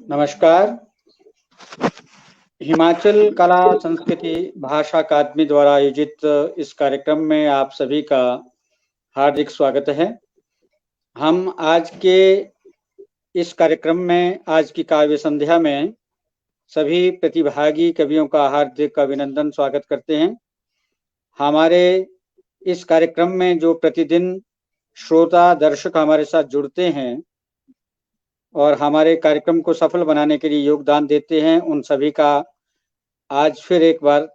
नमस्कार। हिमाचल कला संस्कृति भाषा अकादमी द्वारा आयोजित इस कार्यक्रम में आप सभी का हार्दिक स्वागत है। हम आज के इस कार्यक्रम में, आज की काव्य संध्या में सभी प्रतिभागी कवियों का हार्दिक अभिनंदन स्वागत करते हैं। हमारे इस कार्यक्रम में जो प्रतिदिन श्रोता दर्शक हमारे साथ जुड़ते हैं और हमारे कार्यक्रम को सफल बनाने के लिए योगदान देते हैं, उन सभी का आज फिर एक बार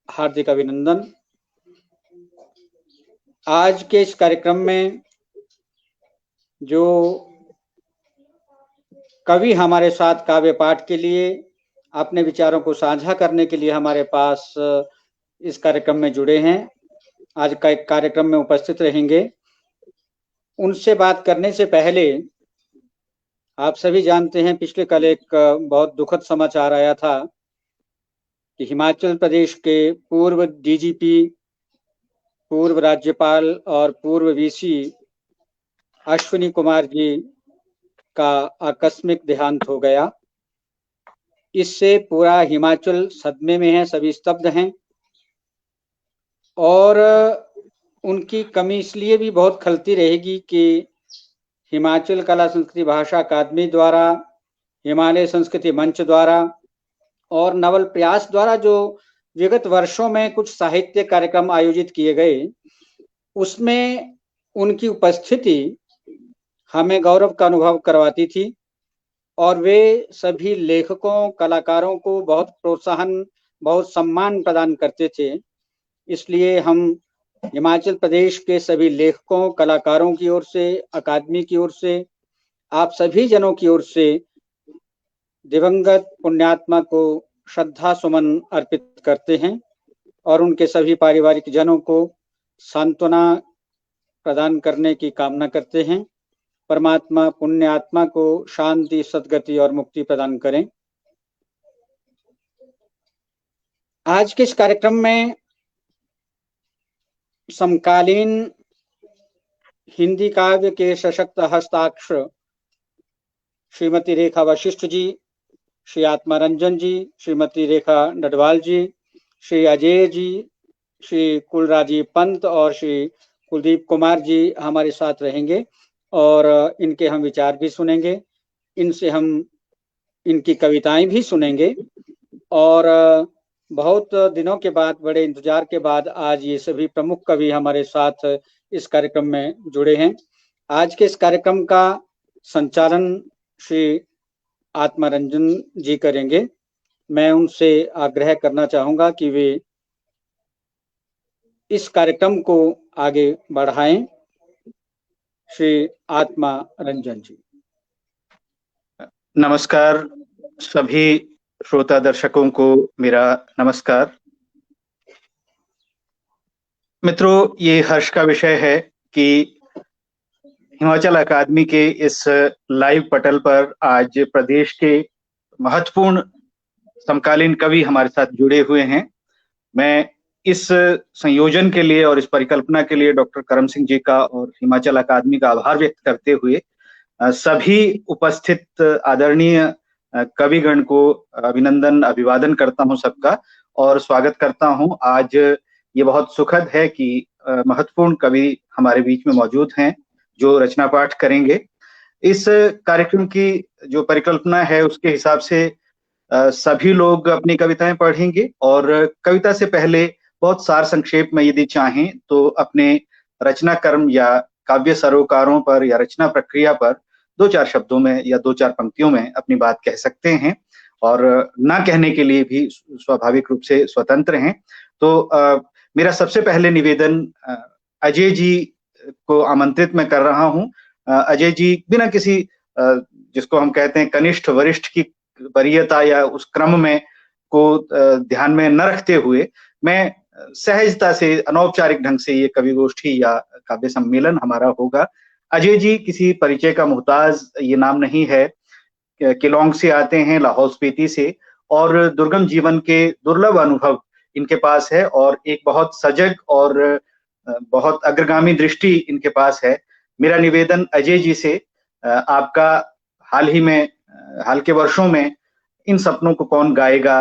हार्दिक अभिनंदन। आज के इस कार्यक्रम में जो कवि हमारे साथ काव्य पाठ के लिए अपने विचारों को साझा करने के लिए हमारे पास इस कार्यक्रम में जुड़े हैं, आज का एक कार्यक्रम में उपस्थित रहेंगे, उनसे बात करने से पहले आप सभी जानते हैं पिछले कल एक बहुत दुखद समाचार आया था कि हिमाचल प्रदेश के पूर्व डीजीपी, पूर्व राज्यपाल और पूर्व वीसी अश्विनी कुमार जी का आकस्मिक देहांत हो गया। इससे पूरा हिमाचल सदमे में है, सभी स्तब्ध हैं और उनकी कमी इसलिए भी बहुत खलती रहेगी कि हिमाचल कला संस्कृति भाषा अकादमी द्वारा, हिमालय संस्कृति मंच द्वारा और नवल प्रयास द्वारा जो विगत वर्षों में कुछ साहित्य कार्यक्रम आयोजित किए गए, उसमें उनकी उपस्थिति हमें गौरव का अनुभव करवाती थी और वे सभी लेखकों, कलाकारों को बहुत प्रोत्साहन, बहुत सम्मान प्रदान करते थे। इसलिए हम हिमाचल प्रदेश के सभी लेखकों, कलाकारों की ओर से, अकादमी की ओर से, आप सभी जनों की ओर से दिवंगत पुण्यात्मा को श्रद्धा सुमन अर्पित करते हैं और उनके सभी पारिवारिक जनों को सांत्वना प्रदान करने की कामना करते हैं। परमात्मा पुण्यात्मा को शांति, सद्गति और मुक्ति प्रदान करें। आज के इस कार्यक्रम में समकालीन हिंदी काव्य के सशक्त हस्ताक्षर श्रीमती रेखा वशिष्ठ जी, श्री आत्मारंजन जी, श्रीमती रेखा डडवाल जी, श्री अजय जी, श्री कुलराजीव पंत और श्री कुलदीप कुमार जी हमारे साथ रहेंगे और इनके हम विचार भी सुनेंगे, इनसे हम इनकी कविताएं भी सुनेंगे और बहुत दिनों के बाद, बड़े इंतजार के बाद आज ये सभी प्रमुख कवि हमारे साथ इस कार्यक्रम में जुड़े हैं। आज के इस कार्यक्रम का संचालन श्री आत्मारंजन जी करेंगे। मैं उनसे आग्रह करना चाहूंगा कि वे इस कार्यक्रम को आगे बढ़ाएं। श्री आत्मारंजन जी। नमस्कार, सभी श्रोता दर्शकों को मेरा नमस्कार। मित्रों, ये हर्ष का विषय है कि हिमाचल अकादमी के इस लाइव पटल पर आज प्रदेश के महत्वपूर्ण समकालीन कवि हमारे साथ जुड़े हुए हैं। मैं इस संयोजन के लिए और इस परिकल्पना के लिए डॉक्टर करम सिंह जी का और हिमाचल अकादमी का आभार व्यक्त करते हुए सभी उपस्थित आदरणीय कविगण को अभिनंदन, अभिवादन करता हूं सबका और स्वागत करता हूं। आज ये बहुत सुखद है कि महत्वपूर्ण कवि हमारे बीच में मौजूद हैं जो रचना पाठ करेंगे। इस कार्यक्रम की जो परिकल्पना है उसके हिसाब से सभी लोग अपनी कविताएं पढ़ेंगे और कविता से पहले बहुत सार संक्षेप में यदि चाहें तो अपने रचना कर्म या काव्य सरोकारों पर या रचना प्रक्रिया पर दो चार शब्दों में या दो चार पंक्तियों में अपनी बात कह सकते हैं और ना कहने के लिए भी स्वाभाविक रूप से स्वतंत्र हैं। तो मेरा सबसे पहले निवेदन अजय जी को आमंत्रित मैं कर रहा हूं। अजय जी बिना किसी जिसको हम कहते हैं कनिष्ठ वरिष्ठ की वरीयता या उस क्रम में को ध्यान में न रखते हुए मैं सहजता से, अनौपचारिक ढंग से ये कवि गोष्ठी या काव्य सम्मेलन हमारा होगा। अजय जी किसी परिचय का मोहताज ये नाम नहीं है। किलोंग से आते हैं, लाहौल स्पीति से, और दुर्गम जीवन के दुर्लभ अनुभव इनके पास है और एक बहुत सजग और बहुत अग्रगामी दृष्टि इनके पास है। मेरा निवेदन अजय जी से, आपका हाल ही में हाल के वर्षों में इन सपनों को कौन गाएगा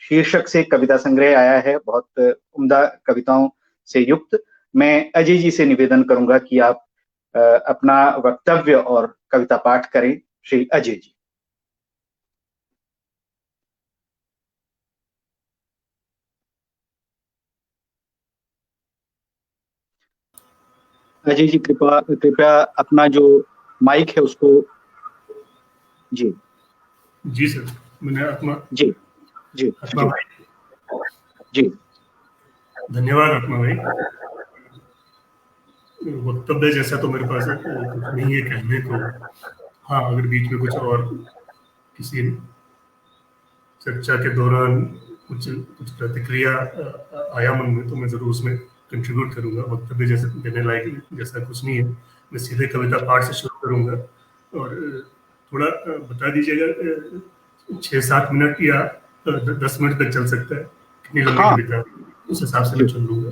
शीर्षक से कविता संग्रह आया है, बहुत उम्दा कविताओं से युक्त। मैं अजय जी से निवेदन करूंगा कि आप अपना वक्तव्य और कविता पाठ करें। श्री अजय जी। अजय जी कृपया अपना जो माइक है उसको। जी जी सर, मैंने अपना जी जी अपना जी धन्यवाद आत्मा भाई। वक्तव्य जैसा तो मेरे पास कुछ नहीं है कहने को। हाँ, अगर बीच में कुछ और किसी चर्चा के दौरान कुछ प्रतिक्रिया आया मन में तो मैं जरूर उसमें कंट्रीब्यूट करूंगा। वक्तव्य जैसे देने लायक जैसा कुछ नहीं है। मैं सीधे कविता पाठ से शुरू करूंगा और थोड़ा बता दीजिएगा 6-7 मिनट या 10 मिनट तक चल सकता है, कितनी लंबी कविता उस हिसाब से मैं चुन लूंगा।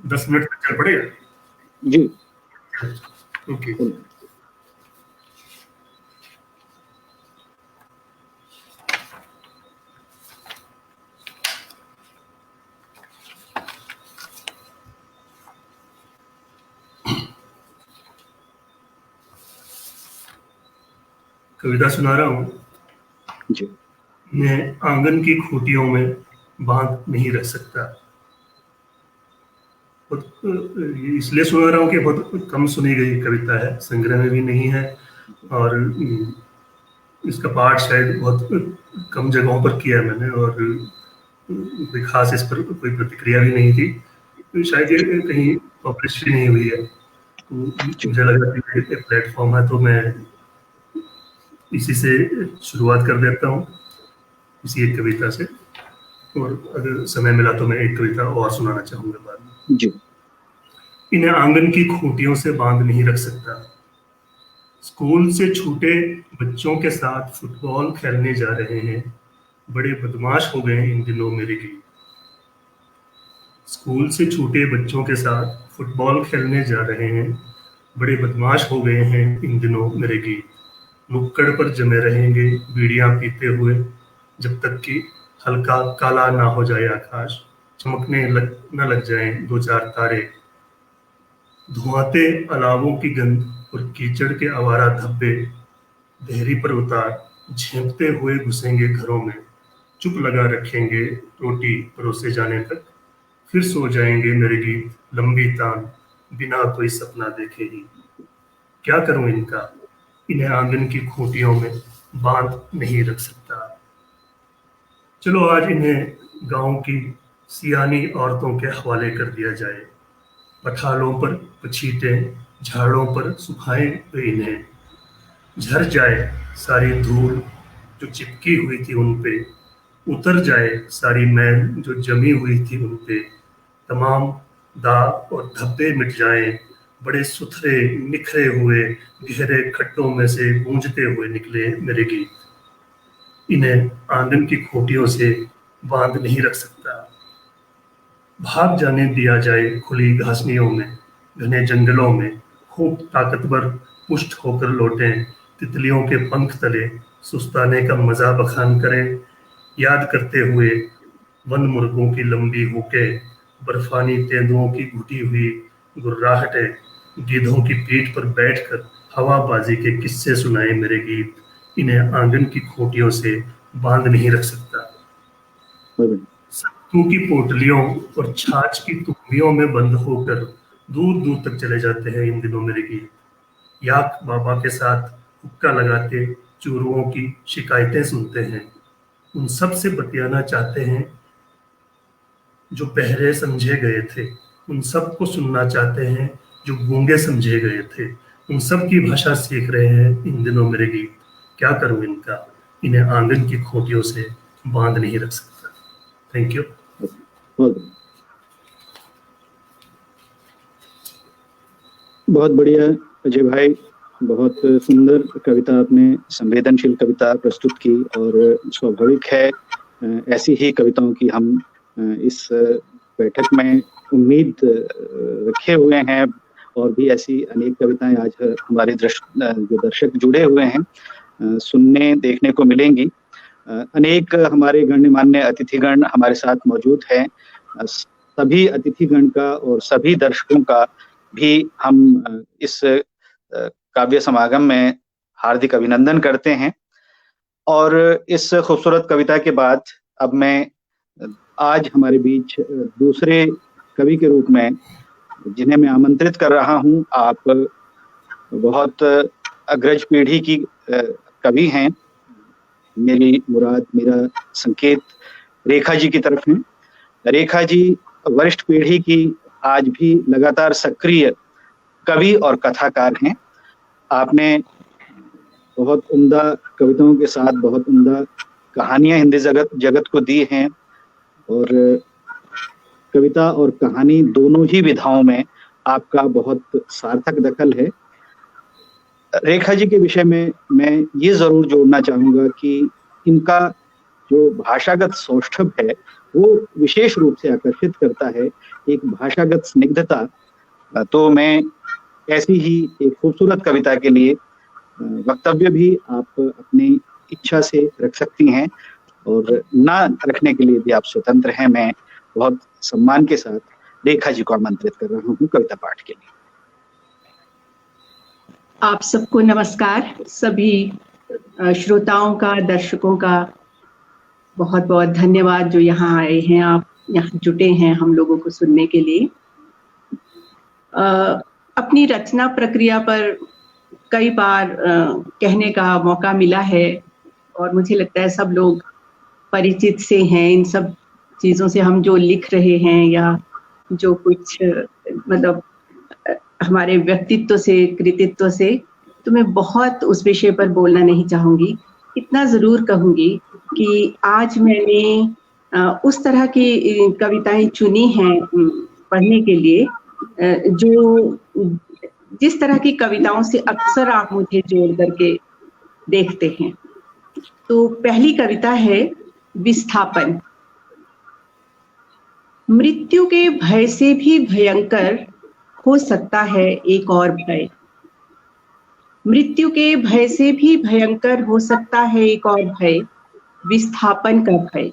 10 मिनट तक चल पड़ेगा जी। ओके। कविता सुना रहा हूं जी। मैं आंगन की खूंटियों में बांध नहीं रह सकता। इसलिए सुना रहा हूं कि बहुत कम सुनी गई कविता है, संग्रह में भी नहीं है और इसका पाठ शायद बहुत कम जगहों पर किया है मैंने और कोई खास इस पर कोई प्रतिक्रिया भी नहीं थी, तो शायद ये कहीं पब्लिश भी नहीं हुई है। तो मुझे लगा कि ये प्लेटफॉर्म है तो मैं इसी से शुरुआत कर देता हूँ, इसी एक कविता से, और अगर समय मिला तो मैं एक कविता और सुनाना चाहूंगा बाद में। जी। इन्हें आंगन की खूंटियों से बांध नहीं रख सकता। स्कूल से छूटे बच्चों के साथ फुटबॉल खेलने जा रहे हैं, बड़े बदमाश हो गए इन दिनों मेरे गीत। स्कूल से छूटे बच्चों के साथ फुटबॉल खेलने जा रहे हैं, बड़े बदमाश हो गए हैं इन दिनों मेरे गीत। नुक्कड़ पर जमे रहेंगे बीड़ियां पीते हुए, जब तक कि हल्का काला ना हो जाए आकाश, चमकने न लग जाएं 2-4 तारे। धुआंते अलावों की गंध और कीचड़ के आवारा धब्बे देहरी पर उतार झेंपते हुए घुसेंगे घरों में, चुप लगा रखेंगे रोटी परोसे जाने तक, फिर सो जाएंगे मेरे गीत लंबी तान बिना कोई सपना देखे ही। क्या करूं इनका, इन्हें आंगन की खूंटियों में बांध नहीं रख सकता। चलो आज इन्हें गांव की सियानी औरतों के हवाले कर दिया जाए। पठालों पर पछीटे झाड़ों पर सुखाएं तो इन्हें, झर जाए सारी धूल जो चिपकी हुई थी उन पे, उतर जाए सारी मैल जो जमी हुई थी उन पे, तमाम दाग और धब्बे मिट जाएं, बड़े सुथरे निखरे हुए गहरे खड्डों में से गूंजते हुए निकले मेरे गीत। इन्हें आंगन की खूंटियों से बांध नहीं रख सकता। भाग जाने दिया जाए खुली घासनियों में, घने जंगलों में, खूब ताकतवर पुष्ट होकर लौटें तितलियों के पंख तले, सुस्ताने का मजा बखान करें, याद करते हुए वन मुर्गों की लंबी हुके, बर्फानी तेंदुओं की घुटी हुई गुर्राहटें, गीधों की पीठ पर बैठकर हवाबाजी के किस्से सुनाए मेरे गीत। इन्हें आंगन की खूंटियों से बांध नहीं रख सकता। सत्तू की पोटलियों और छाछ की तुम्बियों में बंद होकर दूर दूर तक चले जाते हैं इन दिनों मेरे गीत। याक बाबा के साथ हुक्का लगाते चोरुओं की शिकायतें सुनते हैं, उन सब से बतियाना चाहते हैं जो बहरे समझे गए थे, उन सब को सुनना चाहते हैं जो गूंगे समझे गए थे, उन सब की भाषा सीख रहे हैं इन दिनों मेरे गीत। क्या करूं इनका, इन्हें आंगन की खूंटियों से बांध नहीं रख सकता। Thank you. बहुत बढ़िया अजय भाई, बहुत सुंदर कविता आपने, संवेदनशील कविता प्रस्तुत की और स्वाभाविक है ऐसी ही कविताओं की हम इस बैठक में उम्मीद रखे हुए हैं और भी ऐसी अनेक कविताएं आज हमारे जो दर्शक जुड़े हुए हैं सुनने देखने को मिलेंगी। अनेक हमारे गण्यमान्य अतिथिगण हमारे साथ मौजूद हैं। सभी अतिथिगण का और सभी दर्शकों का भी हम इस काव्य समागम में हार्दिक अभिनंदन करते हैं। और इस खूबसूरत कविता के बाद अब मैं आज हमारे बीच दूसरे कवि के रूप में जिन्हें मैं आमंत्रित कर रहा हूं, आप बहुत अग्रज पीढ़ी की कवि हैं। मेरी मुराद, मेरा संकेत रेखा जी की तरफ है। रेखा जी वरिष्ठ पीढ़ी की आज भी लगातार सक्रिय कवि और कथाकार हैं। आपने बहुत उम्दा कविताओं के साथ बहुत उम्दा कहानियां हिंदी जगत को दी हैं, और कविता और कहानी दोनों ही विधाओं में आपका बहुत सार्थक दखल है। रेखा जी के विषय में मैं ये जरूर जोड़ना चाहूंगा कि इनका जो भाषागत सौष्ठव है वो विशेष रूप से आकर्षित करता है, एक भाषागत स्निग्धता। तो मैं ऐसी ही एक खूबसूरत कविता के लिए वक्तव्य भी आप अपनी इच्छा से रख सकती हैं, और ना रखने के लिए भी आप स्वतंत्र हैं। मैं बहुत सम्मान के साथ रेखा जी को आमंत्रित कर रहा हूँ कविता पाठ के लिए। आप सबको नमस्कार। सभी श्रोताओं का, दर्शकों का बहुत बहुत धन्यवाद जो यहाँ आए हैं, आप यहाँ जुटे हैं हम लोगों को सुनने के लिए। अपनी रचना प्रक्रिया पर कई बार कहने का मौका मिला है, और मुझे लगता है सब लोग परिचित से हैं इन सब चीज़ों से। हम जो लिख रहे हैं या जो कुछ मतलब हमारे व्यक्तित्व से, कृतित्व से, तो मैं बहुत उस विषय पर बोलना नहीं चाहूँगी। इतना ज़रूर कहूँगी कि आज मैंने उस तरह की कविताएं चुनी हैं पढ़ने के लिए जो जिस तरह की कविताओं से अक्सर आप मुझे जोड़ करके देखते हैं। तो पहली कविता है विस्थापन। मृत्यु के भय से भी भयंकर हो सकता है एक और भय। मृत्यु के भय से भी भयंकर हो सकता है एक और भय, विस्थापन का भय।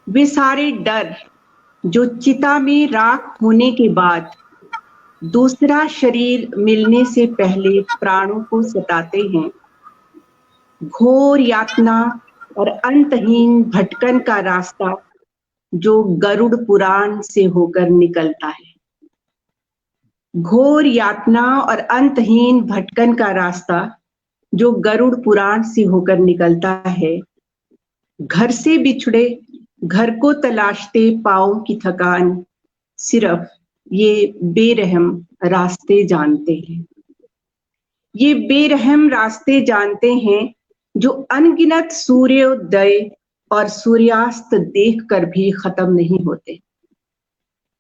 वे सारे डर जो चिता में राख होने के बाद दूसरा शरीर मिलने से पहले प्राणों को सताते हैं, घोर यातना और अंतहीन भटकन का रास्ता जो गरुड़ पुराण से होकर निकलता है। घोर यातना और अंतहीन भटकन का रास्ता जो गरुड़ पुराण से होकर निकलता है। घर से बिछड़े घर को तलाशते पाँव की थकान, सिर्फ ये बेरहम रास्ते जानते हैं। ये बेरहम रास्ते जानते हैं जो अनगिनत सूर्योदय और सूर्यास्त देखकर भी खत्म नहीं होते।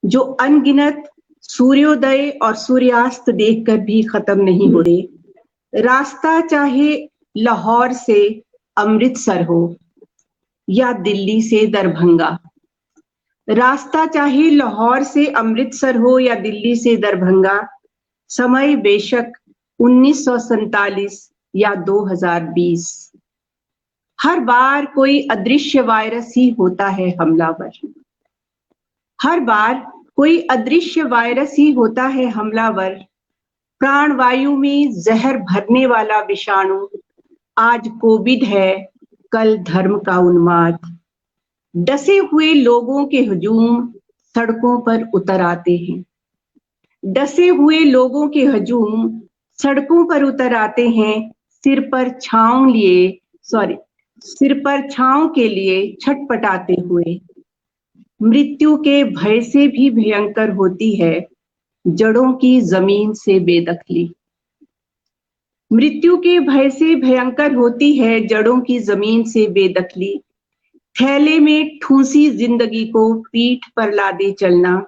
जो अनगिनत सूर्योदय और सूर्यास्त देखकर भी खत्म नहीं होते। रास्ता चाहे लाहौर से अमृतसर हो या दिल्ली से दरभंगा, रास्ता चाहे लाहौर से अमृतसर हो या दिल्ली से दरभंगा, समय बेशक 1947 या 2020, हर बार कोई अदृश्य वायरस ही होता है हमलावर। हर बार कोई अदृश्य वायरस ही होता है हमलावर। प्राणवायु में जहर भरने वाला विषाणु, आज कोविड है, कल धर्म का उन्माद। डसे हुए लोगों के हुजूम सड़कों पर उतर आते हैं। डसे हुए लोगों के हुजूम सड़कों पर उतर आते हैं, सिर पर छांव के लिए छटपटाते हुए। मृत्यु के भय से भी भयंकर होती है जड़ों की जमीन से बेदखली। मृत्यु के भय से भयंकर होती है जड़ों की जमीन से बेदखली। थैले में ठूंसी जिंदगी को पीठ पर लादे चलना,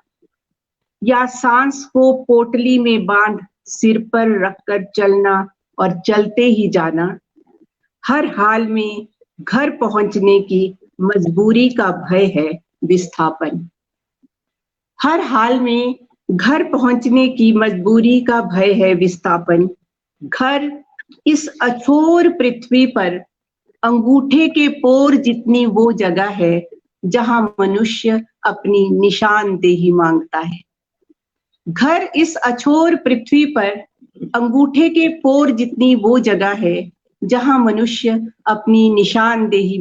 या सांस को पोटली में बांध सिर पर रखकर चलना और चलते ही जाना। हर हाल में घर पहुंचने की मजबूरी का भय है विस्थापन। हर हाल में घर पहुंचने की मजबूरी का भय है विस्थापन। घर इस अछोर पृथ्वी पर अंगूठे के पोर जितनी वो जगह है जहां मनुष्य अपनी निशानदेही मांगता है। घर इस अछोर पृथ्वी पर अंगूठे के पोर जितनी वो जगह है जहां मनुष्य अपनी निशानदेही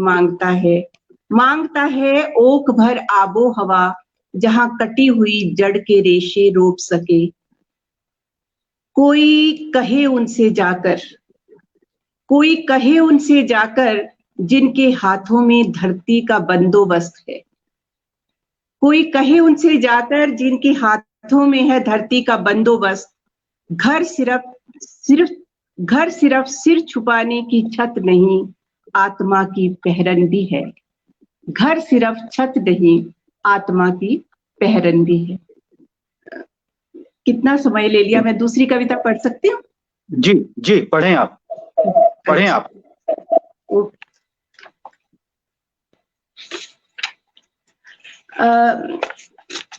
मांगता है ओक भर आबो हवा जहां कटी हुई जड़ के रेशे रोप सके। कोई कहे उनसे जाकर जिनके हाथों में धरती का बंदोबस्त है। कोई कहे उनसे जाकर जिनके हाथों में है धरती का बंदोबस्त। घर सिर्फ सिर छुपाने की छत नहीं, आत्मा की पहरंदी है। घर सिर्फ छत नहीं, आत्मा की पहरंदी है। कितना समय ले लिया, मैं दूसरी कविता पढ़ सकती हूँ? जी जी, पढ़ें आप।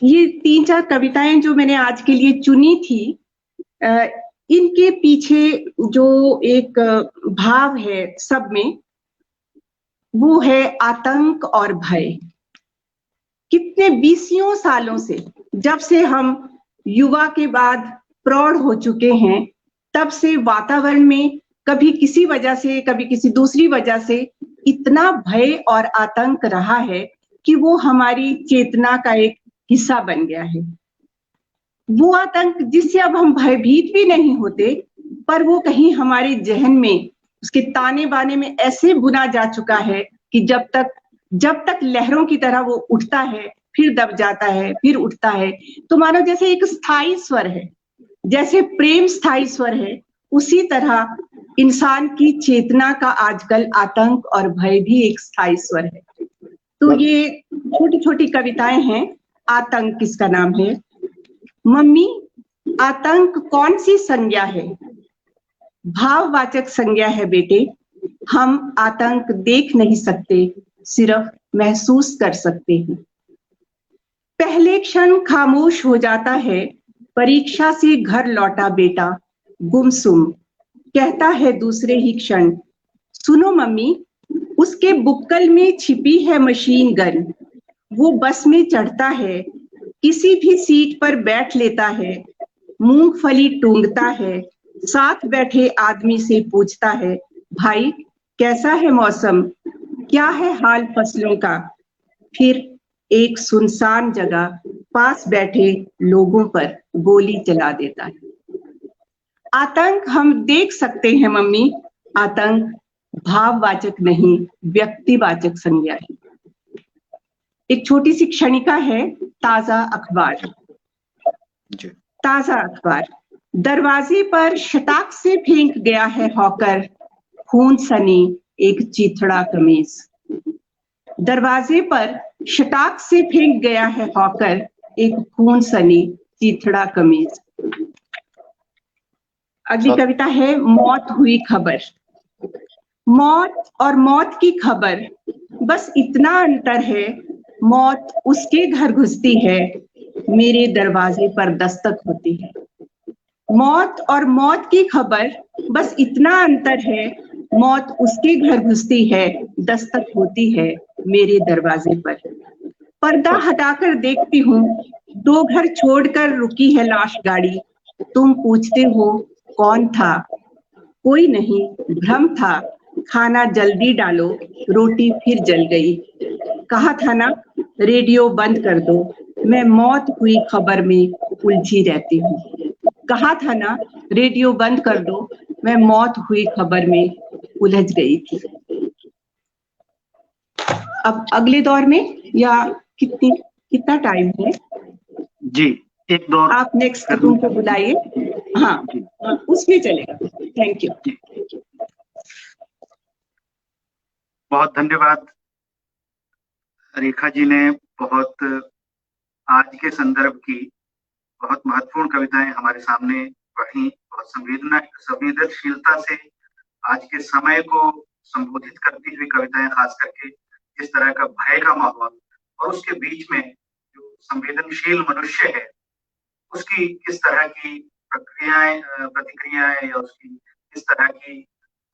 ये 3-4 कविताएं जो मैंने आज के लिए चुनी थी, इनके पीछे जो एक भाव है सब में, वो है आतंक और भय। कितने 20 सालों से, जब से हम युवा के बाद प्रौढ़ हो चुके हैं, तब से वातावरण में कभी किसी वजह से कभी किसी दूसरी वजह से इतना भय और आतंक रहा है कि वो हमारी चेतना का एक हिस्सा बन गया है। वो आतंक जिससे अब हम भयभीत भी नहीं होते, पर वो कहीं हमारे जहन में, उसके ताने बाने में ऐसे बुना जा चुका है कि जब तक लहरों की तरह वो उठता है, फिर दब जाता है, फिर उठता है, तो मानो जैसे एक स्थायी स्वर है, जैसे प्रेम स्थायी स्वर है, उसी तरह इंसान की चेतना का आजकल आतंक और भय भी एक स्थायी स्वर है। तो ये छोटी छोटी कविताएं हैं। आतंक किसका नाम है? मम्मी, आतंक कौन सी संज्ञा है? भाववाचक संज्ञा है बेटे। हम आतंक देख नहीं सकते, सिर्फ महसूस कर सकते हैं। पहले क्षण खामोश हो जाता है, परीक्षा से घर लौटा बेटा गुमसुम, कहता है दूसरे ही क्षण, सुनो मम्मी, उसके बुक्कल में छिपी है मशीन गन। वो बस में चढ़ता है, किसी भी सीट पर बैठ लेता है, मूंगफली टूंगता है, साथ बैठे आदमी से पूछता है, भाई कैसा है मौसम, क्या है हाल फसलों का। फिर एक सुनसान जगह पास बैठे लोगों पर गोली चला देता है। आतंक हम देख सकते हैं मम्मी, आतंक भाववाचक नहीं, व्यक्तिवाचक संज्ञा है। एक छोटी सी क्षणिका है, ताजा अखबार। ताजा अखबार। दरवाजे पर शटाक से फेंक गया है हॉकर, खून सनी एक चीथड़ा कमीज। दरवाजे पर शटाक से फेंक गया है हॉकर, एक खून सनी चीथड़ा कमीज। अगली कविता है, मौत हुई खबर। मौत और मौत की खबर, बस इतना अंतर है, मौत उसके घर घुसती है, मेरे दरवाजे पर दस्तक होती है। मौत और मौत की खबर, बस इतना अंतर है, मौत उसके घर घुसती है, दस्तक होती है मेरे दरवाजे पर। पर्दा हटाकर देखती हूँ, 2 घर छोड़कर रुकी है लाश गाड़ी। तुम पूछते हो कौन था? कोई नहीं, भ्रम था, खाना जल्दी डालो, रोटी फिर जल गई। कहा था ना रेडियो बंद कर दो, मैं मौत हुई खबर में उलझी रहती हूँ। कहा था ना रेडियो बंद कर दो, मैं मौत हुई खबर में उलझ गई थी। अब अगले दौर में, या कितना टाइम है? जी, एक दौर आप नेक्स्ट रूम को बुलाइए। हाँ, उसमें चलेगा। Thank you. बहुत धन्यवाद रेखा जी ने। बहुत आज के संदर्भ की बहुत महत्वपूर्ण कविताएं हमारे सामने पढ़ी। बहुत संवेदनशीलता से आज के समय को संबोधित करती हुई कविताएं, खास करके इस तरह का भय का माहौल और उसके बीच में जो संवेदनशील मनुष्य है उसकी किस तरह की प्रतिक्रियाएं या उसकी इस तरह की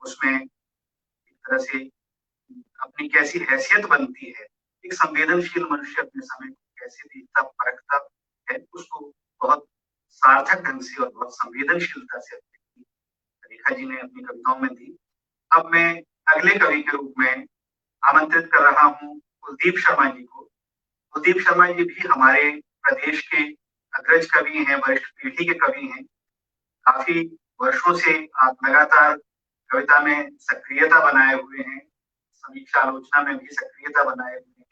उसमें एक तरह से अपनी कैसी हैसियत बनती है, एक संवेदनशील मनुष्य अपने समय को कैसे देखता परखता है, उसको बहुत सार्थक ढंग से और बहुत संवेदनशीलता से रेखा जी ने अपनी कविताओं में दी। अब मैं अगले कवि के रूप में आमंत्रित कर रहा हूँ कुलदीप शर्मा जी को। कुलदीप शर्मा जी भी हमारे प्रदेश के अग्रज कवि हैं, वरिष्ठ पीढ़ी के कवि हैं। काफी वर्षों से आप लगातार कविता में सक्रियता बनाए हुए हैं, समीक्षा आलोचना में भी सक्रियता बनाए हुए हैं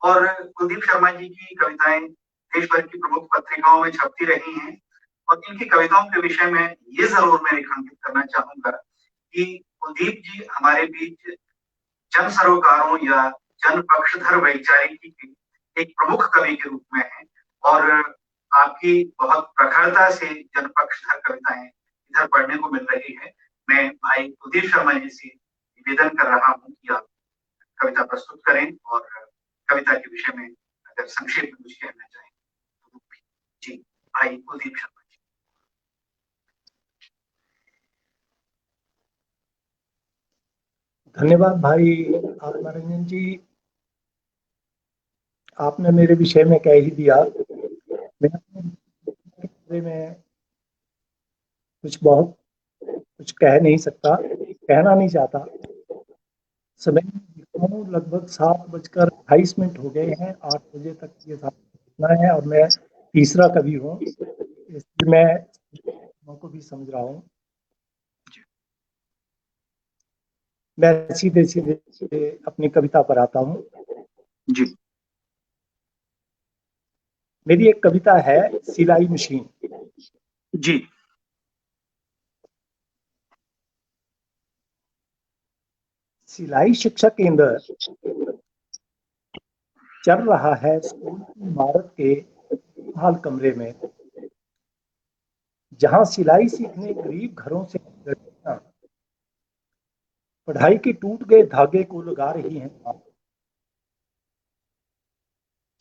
और कुलदीप शर्मा जी की कविताएं देश भर की प्रमुख पत्रिकाओं में छपती रही हैं। और इनकी कविताओं के विषय में ये जरूर मैं रेखांकित करना चाहूंगा कि कुलदीप जी हमारे बीच जन सरोकारों या जन पक्षधर वैचारिकी के एक प्रमुख कवि के रूप में हैं और आपकी बहुत प्रखरता से जन पक्षधर कविताएं इधर पढ़ने को मिल रही है। मैं भाई कुलदीप शर्मा जी से निवेदन कर रहा हूं कि आप कविता प्रस्तुत करें और कविता के विषय में अगर संक्षेप में कुछ कहना चाहें तो जी भाई कुलदीप शर्मा जी। धन्यवाद भाई आत्मारंजन जी, आपने मेरे विषय में कह ही दिया। मैं अपने में कुछ कह नहीं सकता, कहना नहीं चाहता। समय लगभग 7:28 हो गए हैं, 8 बजे तक ये साथ है और मैं तीसरा कवि हूँ, इसलिए मैं को भी समझ रहा हूँ। मैं सीधे सीधे अपनी कविता पर आता हूँ। जी। मेरी एक कविता है सिलाई मशीन। जी। सिलाई शिक्षा केंद्र चल रहा है स्कूल की इमारत के हाल कमरे में, जहां सिलाई सीखने गरीब घरों से लड़कियां पढ़ाई के टूट गए धागे को लगा रही हैं।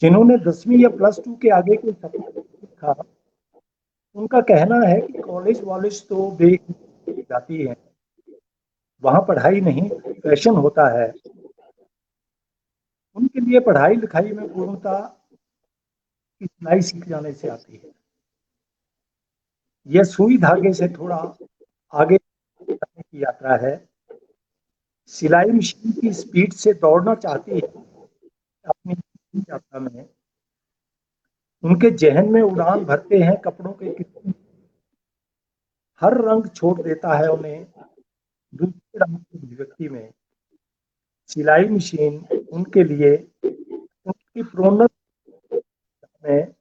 जिन्होंने 10वीं या +2 के आगे कोई सपना देखा, उनका कहना है कि कॉलेज वॉलेज तो जाती है, वहां पढ़ाई नहीं फैशन होता है। उनके लिए पढ़ाई लिखाई में पूर्णता की सिलाई सीख जाने से आती है। यह सुई धागे से थोड़ा आगे करने की यात्रा है। सिलाई मशीन की स्पीड से दौड़ना चाहती है अपनी यात्रा में। उनके जहन में उड़ान भरते हैं कपड़ों के कितने, हर रंग छोड़ देता है उन्हें दूसरे रंग की अभिव्यक्ति में। सिलाई मशीन उनके लिए उनकी प्रोन्नत में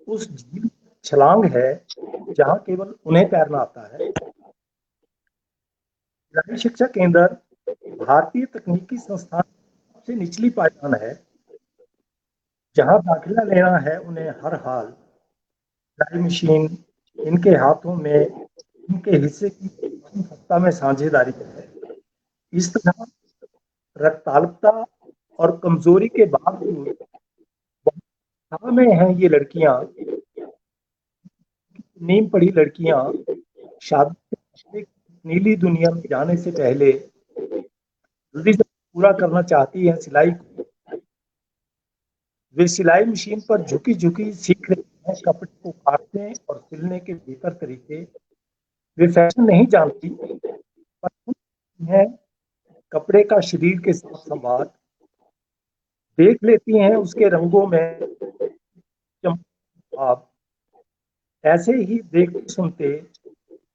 उस झील छलांग है जहां केवल उन्हें तैरना आता है। सिलाई शिक्षा केंद्र भारतीय तकनीकी संस्थान सबसे निचली पायदान है, जहां दाखिला लेना है उन्हें हर हाल। सिलाई मशीन इनके हाथों में इनके हिस्से की सत्ता में साझेदारी है। इस तरह रक्ताल्पता और कमजोरी के बावजूद में हैं ये लड़कियां, नीम पढ़ी लड़कियां शादी नीली दुनिया में जाने से पहले जल्दी से पूरा करना चाहती हैं सिलाई को। वे सिलाई मशीन पर झुकी झुकी सीख रही हैं कपड़े को काटने और सिलने के बेहतर तरीके। वे फैशन नहीं जानती, पर है कपड़े का शरीर के साथ संवाद, देख लेती हैं उसके रंगों में चमक। ऐसे ही देखते सुनते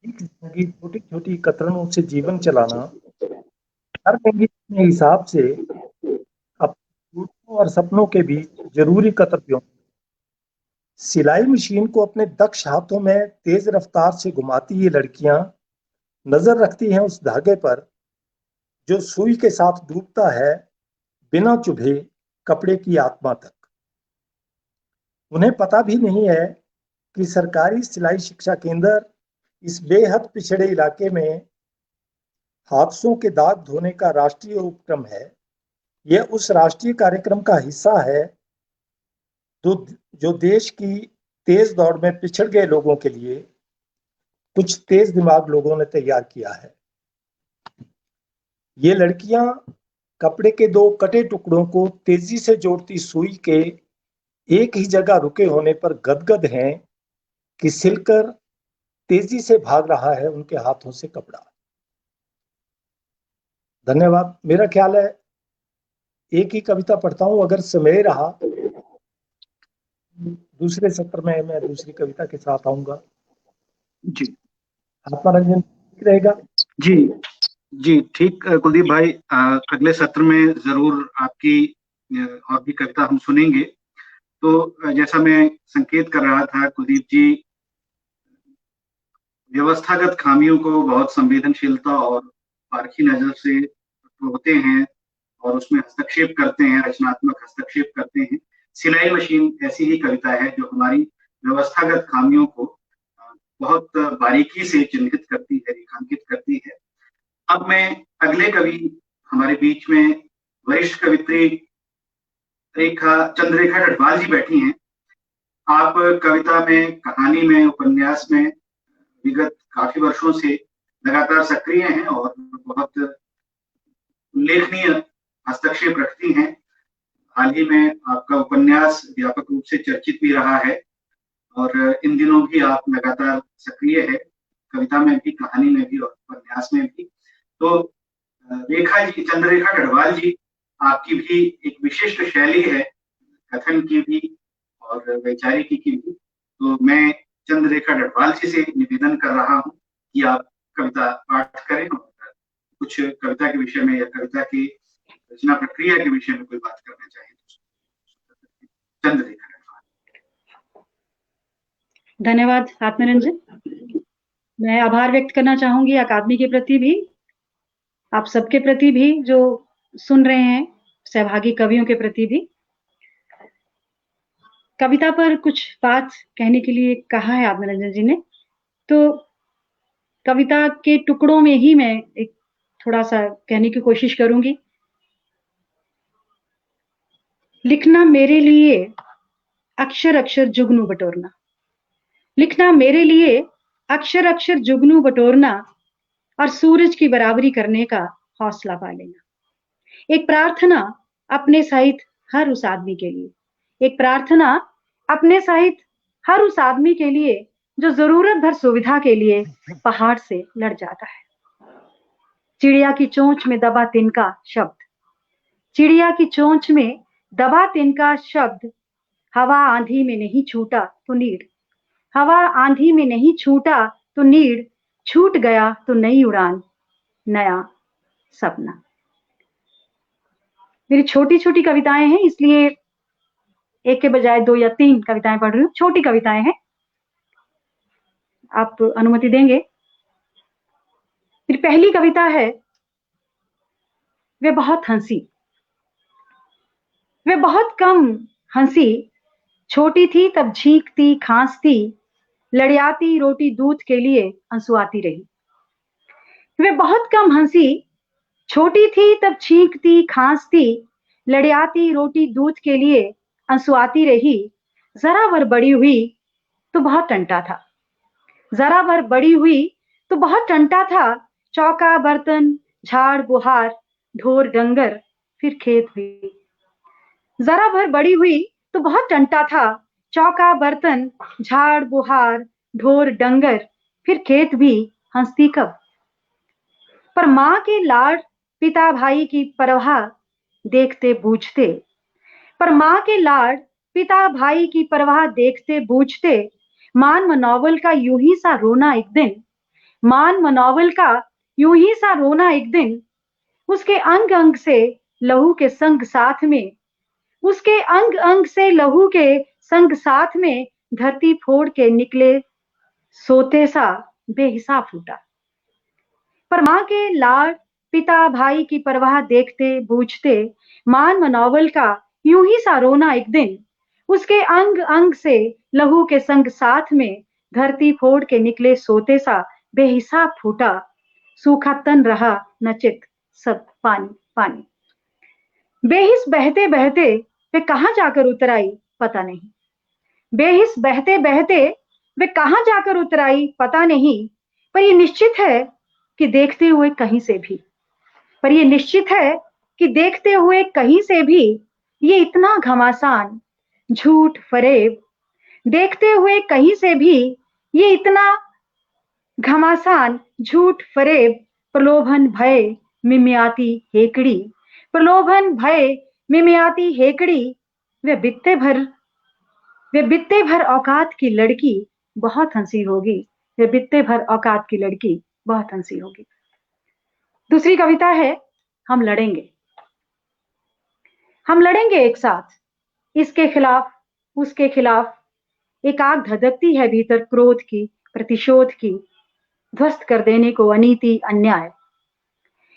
छोटी छोटी कतरनों से जीवन चलाना, हर अपने हिसाब से अपने और सपनों के बीच जरूरी कर्तव्यों। सिलाई मशीन को अपने दक्ष हाथों में तेज रफ्तार से घुमाती ये लड़कियां नजर रखती हैं उस धागे पर जो सुई के साथ डूबता है बिना चुभे कपड़े की आत्मा तक। उन्हें पता भी नहीं है कि सरकारी सिलाई शिक्षा केंद्र इस बेहद पिछड़े इलाके में हादसों के दाग धोने का राष्ट्रीय उपक्रम है। यह उस राष्ट्रीय कार्यक्रम का हिस्सा है जो देश की तेज दौड़ में पिछड़ गए लोगों के लिए कुछ तेज दिमाग लोगों ने तैयार किया है। ये लड़कियां कपड़े के दो कटे टुकड़ों को तेजी से जोड़ती सुई के एक ही जगह रुके होने पर गदगद हैं कि सिलकर तेजी से भाग रहा है उनके हाथों से कपड़ा। धन्यवाद। मेरा ख्याल है एक ही कविता पढ़ता हूं, अगर समय रहा दूसरे सत्र में मैं दूसरी कविता के साथ आऊंगा। जी आत्मारंजन ठीक रहेगा? जी जी ठीक कुलदीप भाई, अगले सत्र में जरूर आपकी और भी कविता हम सुनेंगे। तो जैसा मैं संकेत कर रहा था, कुलदीप जी व्यवस्थागत खामियों को बहुत संवेदनशीलता और पारखी नजर से होते हैं और उसमें हस्तक्षेप करते हैं, रचनात्मक हस्तक्षेप करते हैं। सिलाई मशीन ऐसी ही कविता है जो हमारी व्यवस्थागत खामियों को बहुत बारीकी से चिन्हित करती है, रेखांकित करती है। अब मैं अगले कवि हमारे बीच में वरिष्ठ कवित्री चंद्ररेखा डडवाल जी बैठी हैं। आप कविता में, कहानी में, उपन्यास में विगत काफी वर्षों से लगातार सक्रिय हैं और बहुत उल्लेखनीय हस्तक्षेप रखती हैं। हाल ही में आपका उपन्यास व्यापक रूप से चर्चित भी रहा है और इन दिनों भी आप लगातार सक्रिय है, कविता में भी, कहानी में भी और उपन्यास में भी। तो चंद्ररेखा डडवाल जी, आपकी भी एक विशिष्ट शैली है कथन की भी और वैचारिकी की भी। तो मैं चंद्ररेखा डडवाल जी से निवेदन कर रहा हूं कि आप कविता पाठ करें और कुछ कविता के विषय में या कविता की रचना प्रक्रिया के विषय में कोई बात करना चाहें तो चंद्ररेखा डडवाल। धन्यवाद आत्मरंजन। मैं आभार व्यक्त करना चाहूंगी अकादमी के प्रति भी, आप सबके प्रति भी जो सुन रहे हैं, सहभागी कवियों के प्रति भी। कविता पर कुछ बात कहने के लिए कहा है आत्मरंजन जी ने, तो कविता के टुकड़ों में ही मैं एक थोड़ा सा कहने की कोशिश करूंगी। लिखना मेरे लिए अक्षर अक्षर जुगनू बटोरना, लिखना मेरे लिए अक्षर अक्षर जुगनू बटोरना और सूरज की बराबरी करने का हौसला पा लेना। एक प्रार्थना अपने सहित हर उस आदमी के लिए, एक प्रार्थना अपने सहित हर उस आदमी के लिए जो जरूरत भर सुविधा के लिए पहाड़ से लड़ जाता है। चिड़िया की चोंच में दबा तिनका शब्द, चिड़िया की चोंच में दबा तिनका शब्द, हवा आंधी में नहीं छूटा तो नीड़, हवा आंधी में नहीं छूटा तो नीड़, छूट गया तो नई उड़ान, नया सपना। मेरी छोटी छोटी कविताएं हैं, इसलिए एक के बजाय 2 या 3 कविताएं पढ़ रही हूँ। छोटी कविताएं हैं, आप अनुमति देंगे? मेरी पहली कविता है वे बहुत हंसी, वे बहुत कम हंसी, छोटी थी तब छींकती खांसती, लड़ियाती रोटी दूध के लिए अंसुआती रही। वे बहुत कम हंसी, छोटी थी तब छींकती खांसती, लड़ियाती रोटी दूध के लिए अंसुआती रही। जरा भर बड़ी हुई तो बहुत टंटा था, जरा भर बड़ी हुई तो बहुत टंटा था, चौका बर्तन झाड़ बुहार ढोर डंगर फिर खेत भी। जरा भर बड़ी हुई तो बहुत टंटा था, चौका बर्तन झाड़ बुहार ढोर डंगर फिर खेत भी, हंसती कब। पर माँ के लाड पिता भाई की परवाह देखते बूझते, पर माँ के लाड पिता भाई की परवाह देखते बूझते, मान मनोवल का यूं ही सा रोना एक दिन, मान मनोवल का यूं ही सा रोना एक दिन, उसके अंग अंग से लहू के संग साथ में, उसके अंग अंग से लहू के संग साथ में, धरती फोड़ के निकले सोते सा बेहिसाब फूटा। पर माँ के लाड पिता भाई की परवाह देखते बूझते, मान मनोवल का यूं ही सा रोना एक दिन, उसके अंग अंग से लहू के संग साथ में, धरती फोड़ के निकले सोते सा बेहिसाब फूटा, सूखा तन रहा न चित सब पानी पानी। बेहिस बहते बहते वे कहां जाकर उतर आई पता नहीं, बेहिस बहते बहते वे कहां जाकर उतर आई पता नहीं, पर ये निश्चित है कि देखते हुए कहीं से भी, पर ये निश्चित है कि देखते हुए कहीं से भी ये इतना घमासान, झूठ फरेब, देखते हुए कहीं से भी ये इतना घमासान, झूठ फरेब, प्रलोभन भय मिमियाती हेकड़ी, प्रलोभन भय मिमियाती हेकड़ी, वे बित्ते भर औकात की लड़की बहुत हंसी होगी, वे बित्ते भर औकात की लड़की बहुत हंसी होगी। दूसरी कविता है हम लड़ेंगे। हम लड़ेंगे एक साथ, इसके खिलाफ उसके खिलाफ, एक आग धधकती है भीतर क्रोध की, प्रतिशोध की, ध्वस्त कर देने को अनीति अन्याय।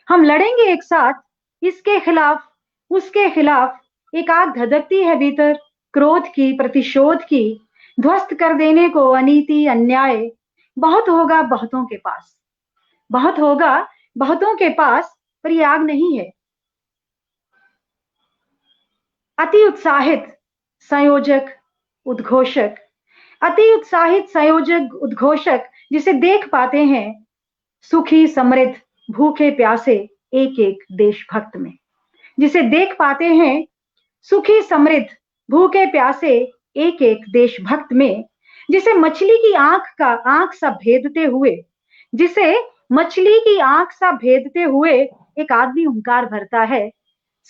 हम लड़ेंगे एक साथ, इसके खिलाफ उसके खिलाफ, एक आग धधकती है भीतर क्रोध की, प्रतिशोध की, ध्वस्त कर देने को अनीति अन्याय। बहुत होगा बहुतों के पास, बहुत होगा बहुतों के पास, पर ये आग नहीं है। अति उत्साहित संयोजक उद्घोषक, अति उत्साहित संयोजक उद्घोषक, जिसे देख पाते हैं सुखी समृद्ध भूखे प्यासे एक एक देशभक्त में, जिसे देख पाते हैं सुखी समृद्ध भूखे प्यासे एक एक देशभक्त में, जिसे मछली की आंख सा भेदते हुए, जिसे मछली की आंख सा भेदते हुए एक आदमी हुंकार भरता है,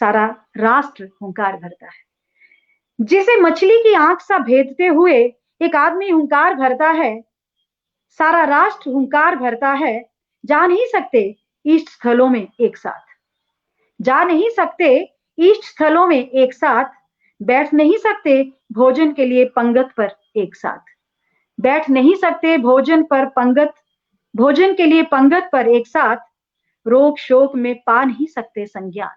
सारा राष्ट्र हुंकार भरता है। जिसे मछली की आंख सा भेदते हुए एक आदमी हुंकार भरता है, सारा राष्ट्र हुंकार भरता है। जा नहीं सकते इष्ट स्थलों में एक साथ, जा नहीं सकते इष्ट स्थलों में एक साथ, बैठ नहीं सकते भोजन के लिए पंगत पर एक साथ, बैठ नहीं सकते भोजन के लिए पंगत पर एक साथ। रोग शोक में पा नहीं सकते संज्ञान,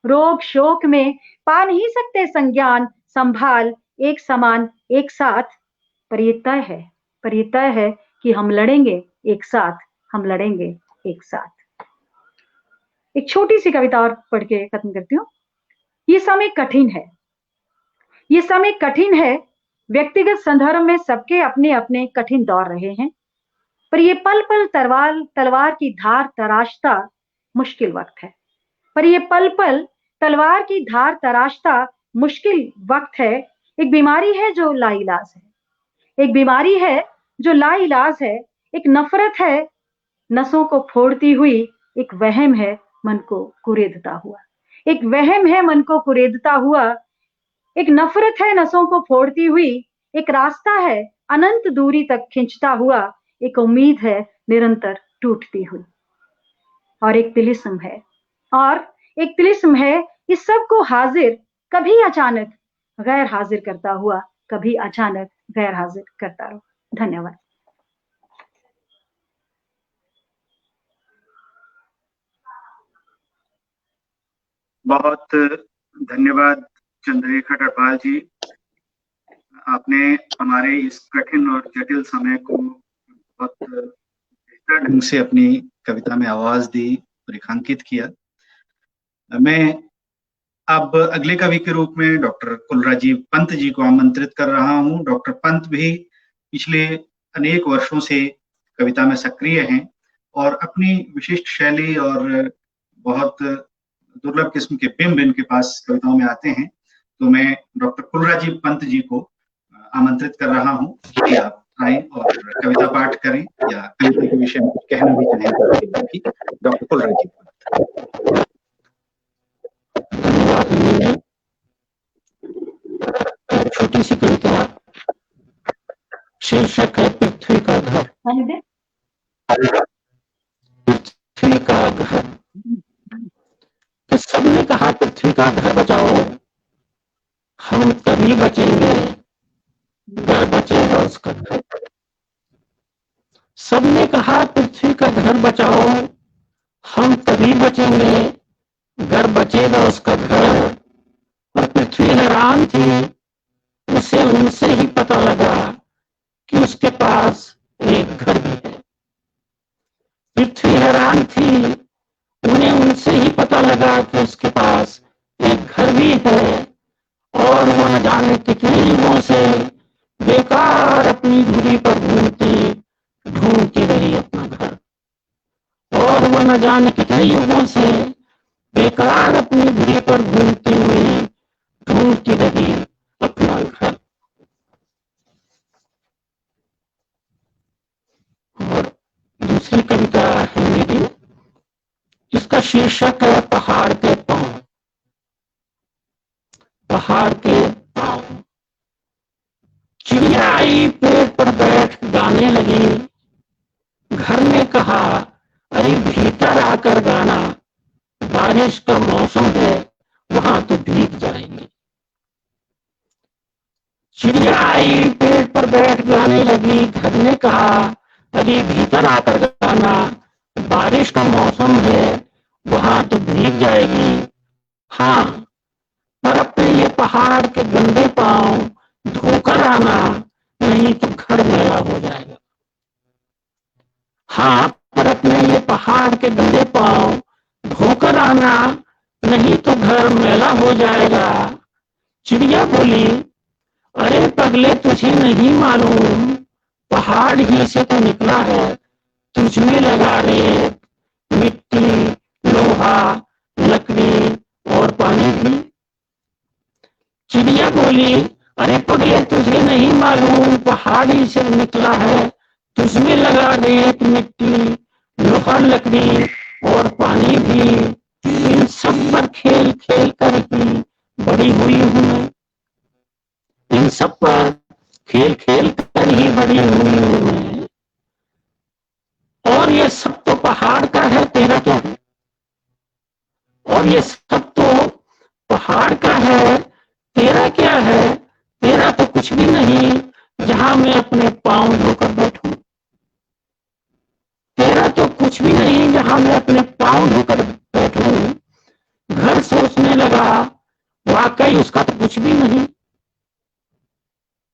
रोग शोक में पा नहीं सकते संज्ञान, संभाल एक समान एक साथ। पर ये तय है कि हम लड़ेंगे एक साथ, हम लड़ेंगे एक साथ। एक छोटी सी कविता और पढ़ के खत्म करती हूँ। ये समय कठिन है, ये समय कठिन है, व्यक्तिगत संदर्भ में सबके अपने अपने कठिन दौर रहे हैं, पर ये पल पल तलवार की धार तराशता मुश्किल वक्त है, पर ये पल पल तलवार की धार तराशता मुश्किल वक्त है। एक बीमारी है जो लाइलाज है, एक बीमारी है जो लाइलाज है, एक नफरत है नसों को फोड़ती हुई, एक वहम है मन को कुरेदता हुआ, एक वहम है मन को कुरेदता हुआ, एक नफरत है नसों को फोड़ती हुई, एक रास्ता है अनंत दूरी तक खींचता हुआ, एक उम्मीद है निरंतर टूटती हुई, और एक तिलिस्म है इस सब को हाजिर, कभी अचानक गैर हाजिर करता हुआ, कभी अचानक गैर हाजिर करता रहो। धन्यवाद। बहुत धन्यवाद चंद्ररेखा टरपाल जी, आपने हमारे इस कठिन और जटिल समय को बहुत बेहतर ढंग से अपनी कविता में आवाज दी, रेखांकित किया। मैं अब अगले कवि के रूप में डॉक्टर कुलराजीव पंत जी को आमंत्रित कर रहा हूं। डॉक्टर पंत भी पिछले अनेक वर्षों से कविता में सक्रिय हैं और अपनी विशिष्ट शैली और बहुत दुर्लभ किस्म के बिंब इनके पास कविताओं में आते हैं, तो मैं डॉक्टर कुलराजीव पंत जी को आमंत्रित कर रहा हूं कि आप आए और कविता पाठ करें या कविता के विषय में कुछ कहना भी चाहें। डॉक्टर कुलराजीव पंत। छोटी सी कविता, शीर्षक है पृथ्वी का घर। पृथ्वी का घर, तो सबने कहा पृथ्वी का घर बचाओ, हम तभी बचेंगे घर बचेगा उसका घर। सबने कहा पृथ्वी का घर बचाओ, हम तभी बचेंगे घर बचेगा उसका घर। और पृथ्वी हैरान थी, उसे उनसे ही पता लगा कि उसके पास एक घर भी है। पृथ्वी हैरान थी, उन्हें उनसे ही पता लगा कि उसके पास एक घर भी है, और वो न जाने कितने युगों से बेकार अपनी धुरी पर घूमती ढूंढती रही अपना घर, और वो न जाने कितने युगों से बेकार अपनी धुरी पर घूमती हुई ढूंढती रही अपना घर। और दूसरी कविता है मेरी, जिसका शीर्षक है पहाड़ के पांव। पहाड़ के पांव। चिड़िया आई पेड़ पर बैठ गाने लगी, घर ने कहा अरे भीतर आकर गाना, बारिश का मौसम है वहां तो भीग जाएंगे। चिड़िया आई पेड़ पर बैठ गाने लगी, घर ने कहा अरे भीतर आकर गाना, बारिश का मौसम है वहां तो भीग जाएगी। हाँ, पर अपने ये पहाड़ के गंदे पांव धोकर आना, नहीं तो घर मैला हो जाएगा। हाँ, पर अपने ये पहाड़ के गंदे पांव धोकर आना, नहीं तो घर मैला हो जाएगा। चिड़िया बोली अरे पगले तुझे नहीं मालूम, पहाड़ ही से तो निकला है, तुझमें लगा रेत, मिट्टी, लोहा, लकड़ी और पानी भी। चिड़िया बोली अरे पगले तुझे नहीं मालूम, पहाड़ ही से निकला है, तुझमें लगा रेत, मिट्टी, लोहा, लकड़ी और पानी भी। इन सब पर खेल खेल कर ही बड़ी हुई हूं मैं, इन सब पर खेल खेल कर ही बड़ी हुई हूं मैं। और ये सब तो पहाड़ का है, तेरा क्या है? और ये सब तो पहाड़ का है, तेरा क्या है? तेरा तो कुछ भी नहीं, जहां मैं अपने पांव धोकर बैठूं। तेरा तो कुछ भी नहीं, जहां मैं अपने पांव धोकर बैठूं। घर सोचने लगा वाकई उसका तो कुछ भी नहीं।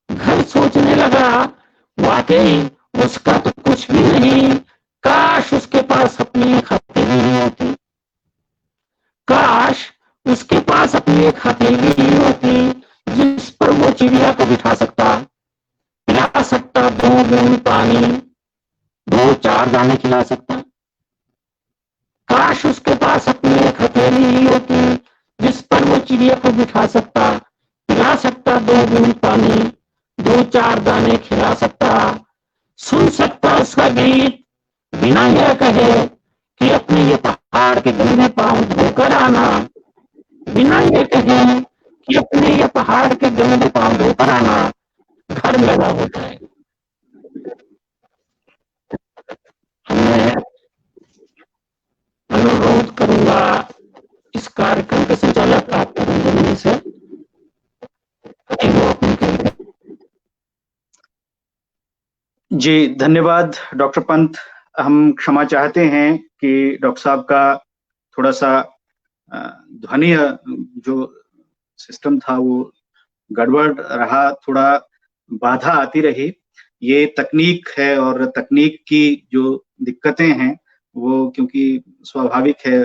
घर सोचने लगा वाकई उसका तो कुछ भी नहीं, काश उसके पास अपनी एक हथेली होती। काश उसके पास अपनी एक हथेली होती, जिस पर वो चिड़िया को बिठा सकता, पिला सकता 2 बूंद पानी, 2-4 दाने खिला सकता। काश उसके पास अपनी एक हथेली होती, जिस पर वो चिड़िया को बिठा सकता, पिला सकता 2 बूंद पानी, 2-4 दाने खिला सकता, सुन सकता उसका गीत, बिना यह कहे कि अपने ये पहाड़ के गंदे पांव धोकर आना, बिना ये कहे कि अपने ये पहाड़ के गंदे पांव धोकर आना, घर मैला हो जाएगा। मैं अनुरोध करूंगा इस कार्यक्रम के संचालक आपके रंजनी से, वो अपनी कविता। जी धन्यवाद डॉक्टर पंत। हम क्षमा चाहते हैं कि डॉक्टर साहब का थोड़ा सा ध्वनि जो सिस्टम था वो गड़बड़ रहा, थोड़ा बाधा आती रही। ये तकनीक है और तकनीक की जो दिक्कतें हैं वो क्योंकि स्वाभाविक है।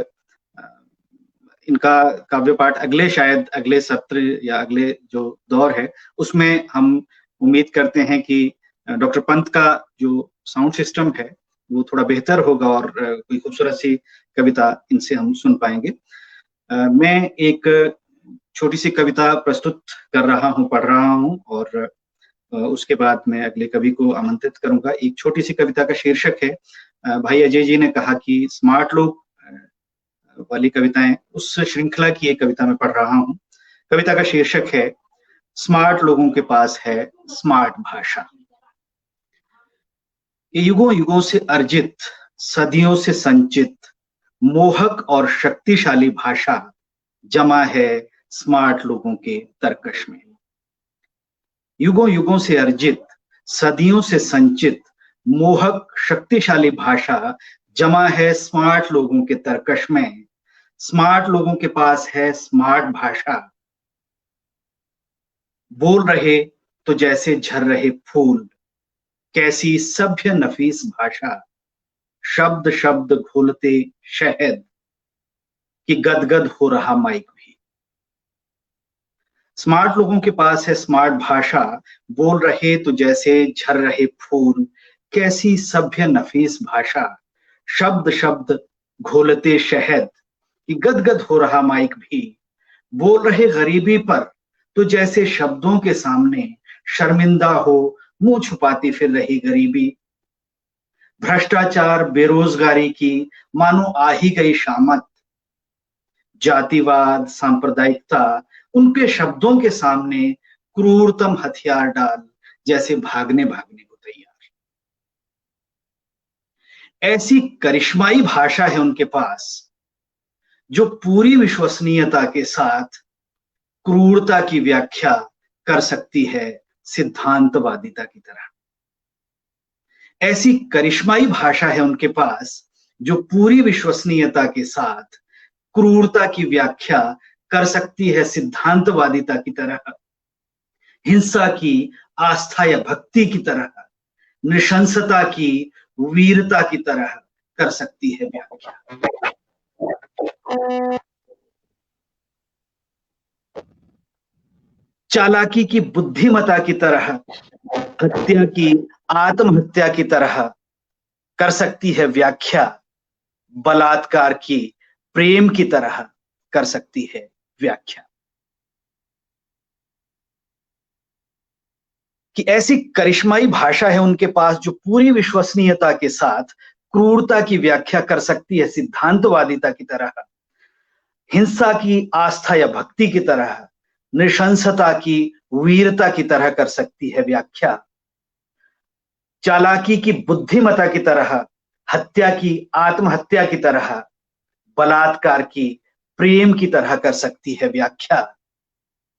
इनका काव्य पाठ शायद अगले सत्र या अगले जो दौर है उसमें हम उम्मीद करते हैं कि डॉक्टर पंत का जो साउंड सिस्टम है वो थोड़ा बेहतर होगा और कोई खूबसूरत सी कविता इनसे हम सुन पाएंगे। मैं एक छोटी सी कविता प्रस्तुत कर रहा हूँ, पढ़ रहा हूँ और उसके बाद मैं अगले कवि को आमंत्रित करूंगा। एक छोटी सी कविता का शीर्षक है, भाई अजय जी ने कहा कि स्मार्ट लोग वाली कविताएं, उस श्रृंखला की एक कविता में पढ़ रहा हूँ। कविता का शीर्षक है स्मार्ट लोगों के पास है स्मार्ट भाषा। ये युगों युगों से अर्जित, सदियों से संचित, मोहक और शक्तिशाली भाषा जमा है स्मार्ट लोगों के तरकश में। युगों युगों से अर्जित, सदियों से संचित, मोहक शक्तिशाली भाषा जमा है स्मार्ट लोगों के तरकश में। स्मार्ट लोगों के पास है स्मार्ट भाषा, बोल रहे तो जैसे झर रहे फूल, कैसी सभ्य नफीस भाषा, शब्द शब्द घोलते शहद कि गदगद हो रहा माइक भी। स्मार्ट लोगों के पास है स्मार्ट भाषा, बोल रहे तो जैसे झर रहे फूल, कैसी सभ्य नफीस भाषा, शब्द शब्द घोलते शहद, कि गदगद हो रहा माइक भी, बोल रहे गरीबी पर तो जैसे शब्दों के सामने शर्मिंदा हो मुंह छुपाती फिर रही गरीबी। भ्रष्टाचार बेरोजगारी की मानो आ ही गई शामत, जातिवाद सांप्रदायिकता उनके शब्दों के सामने क्रूरतम हथियार डाल जैसे भागने भागने को तैयार। ऐसी करिश्माई भाषा है उनके पास जो पूरी विश्वसनीयता के साथ क्रूरता की व्याख्या कर सकती है सिद्धांतवादिता की तरह। ऐसी करिश्माई भाषा है उनके पास जो पूरी विश्वसनीयता के साथ क्रूरता की व्याख्या कर सकती है सिद्धांतवादिता की तरह, हिंसा की आस्था या भक्ति की तरह, नृशंसता की वीरता की तरह कर सकती है व्याख्या। चालाकी की बुद्धिमता की तरह, हत्या की आत्महत्या की तरह कर सकती है व्याख्या, बलात्कार की प्रेम की तरह कर सकती है व्याख्या। कि ऐसी करिश्माई भाषा है उनके पास जो पूरी विश्वसनीयता के साथ क्रूरता की व्याख्या कर सकती है सिद्धांतवादिता की तरह, हिंसा की आस्था या भक्ति की तरह, नृशंसता की वीरता की तरह कर सकती है व्याख्या, चालाकी की बुद्धिमता की तरह, हत्या की आत्महत्या की तरह, बलात्कार की प्रेम की तरह कर सकती है व्याख्या।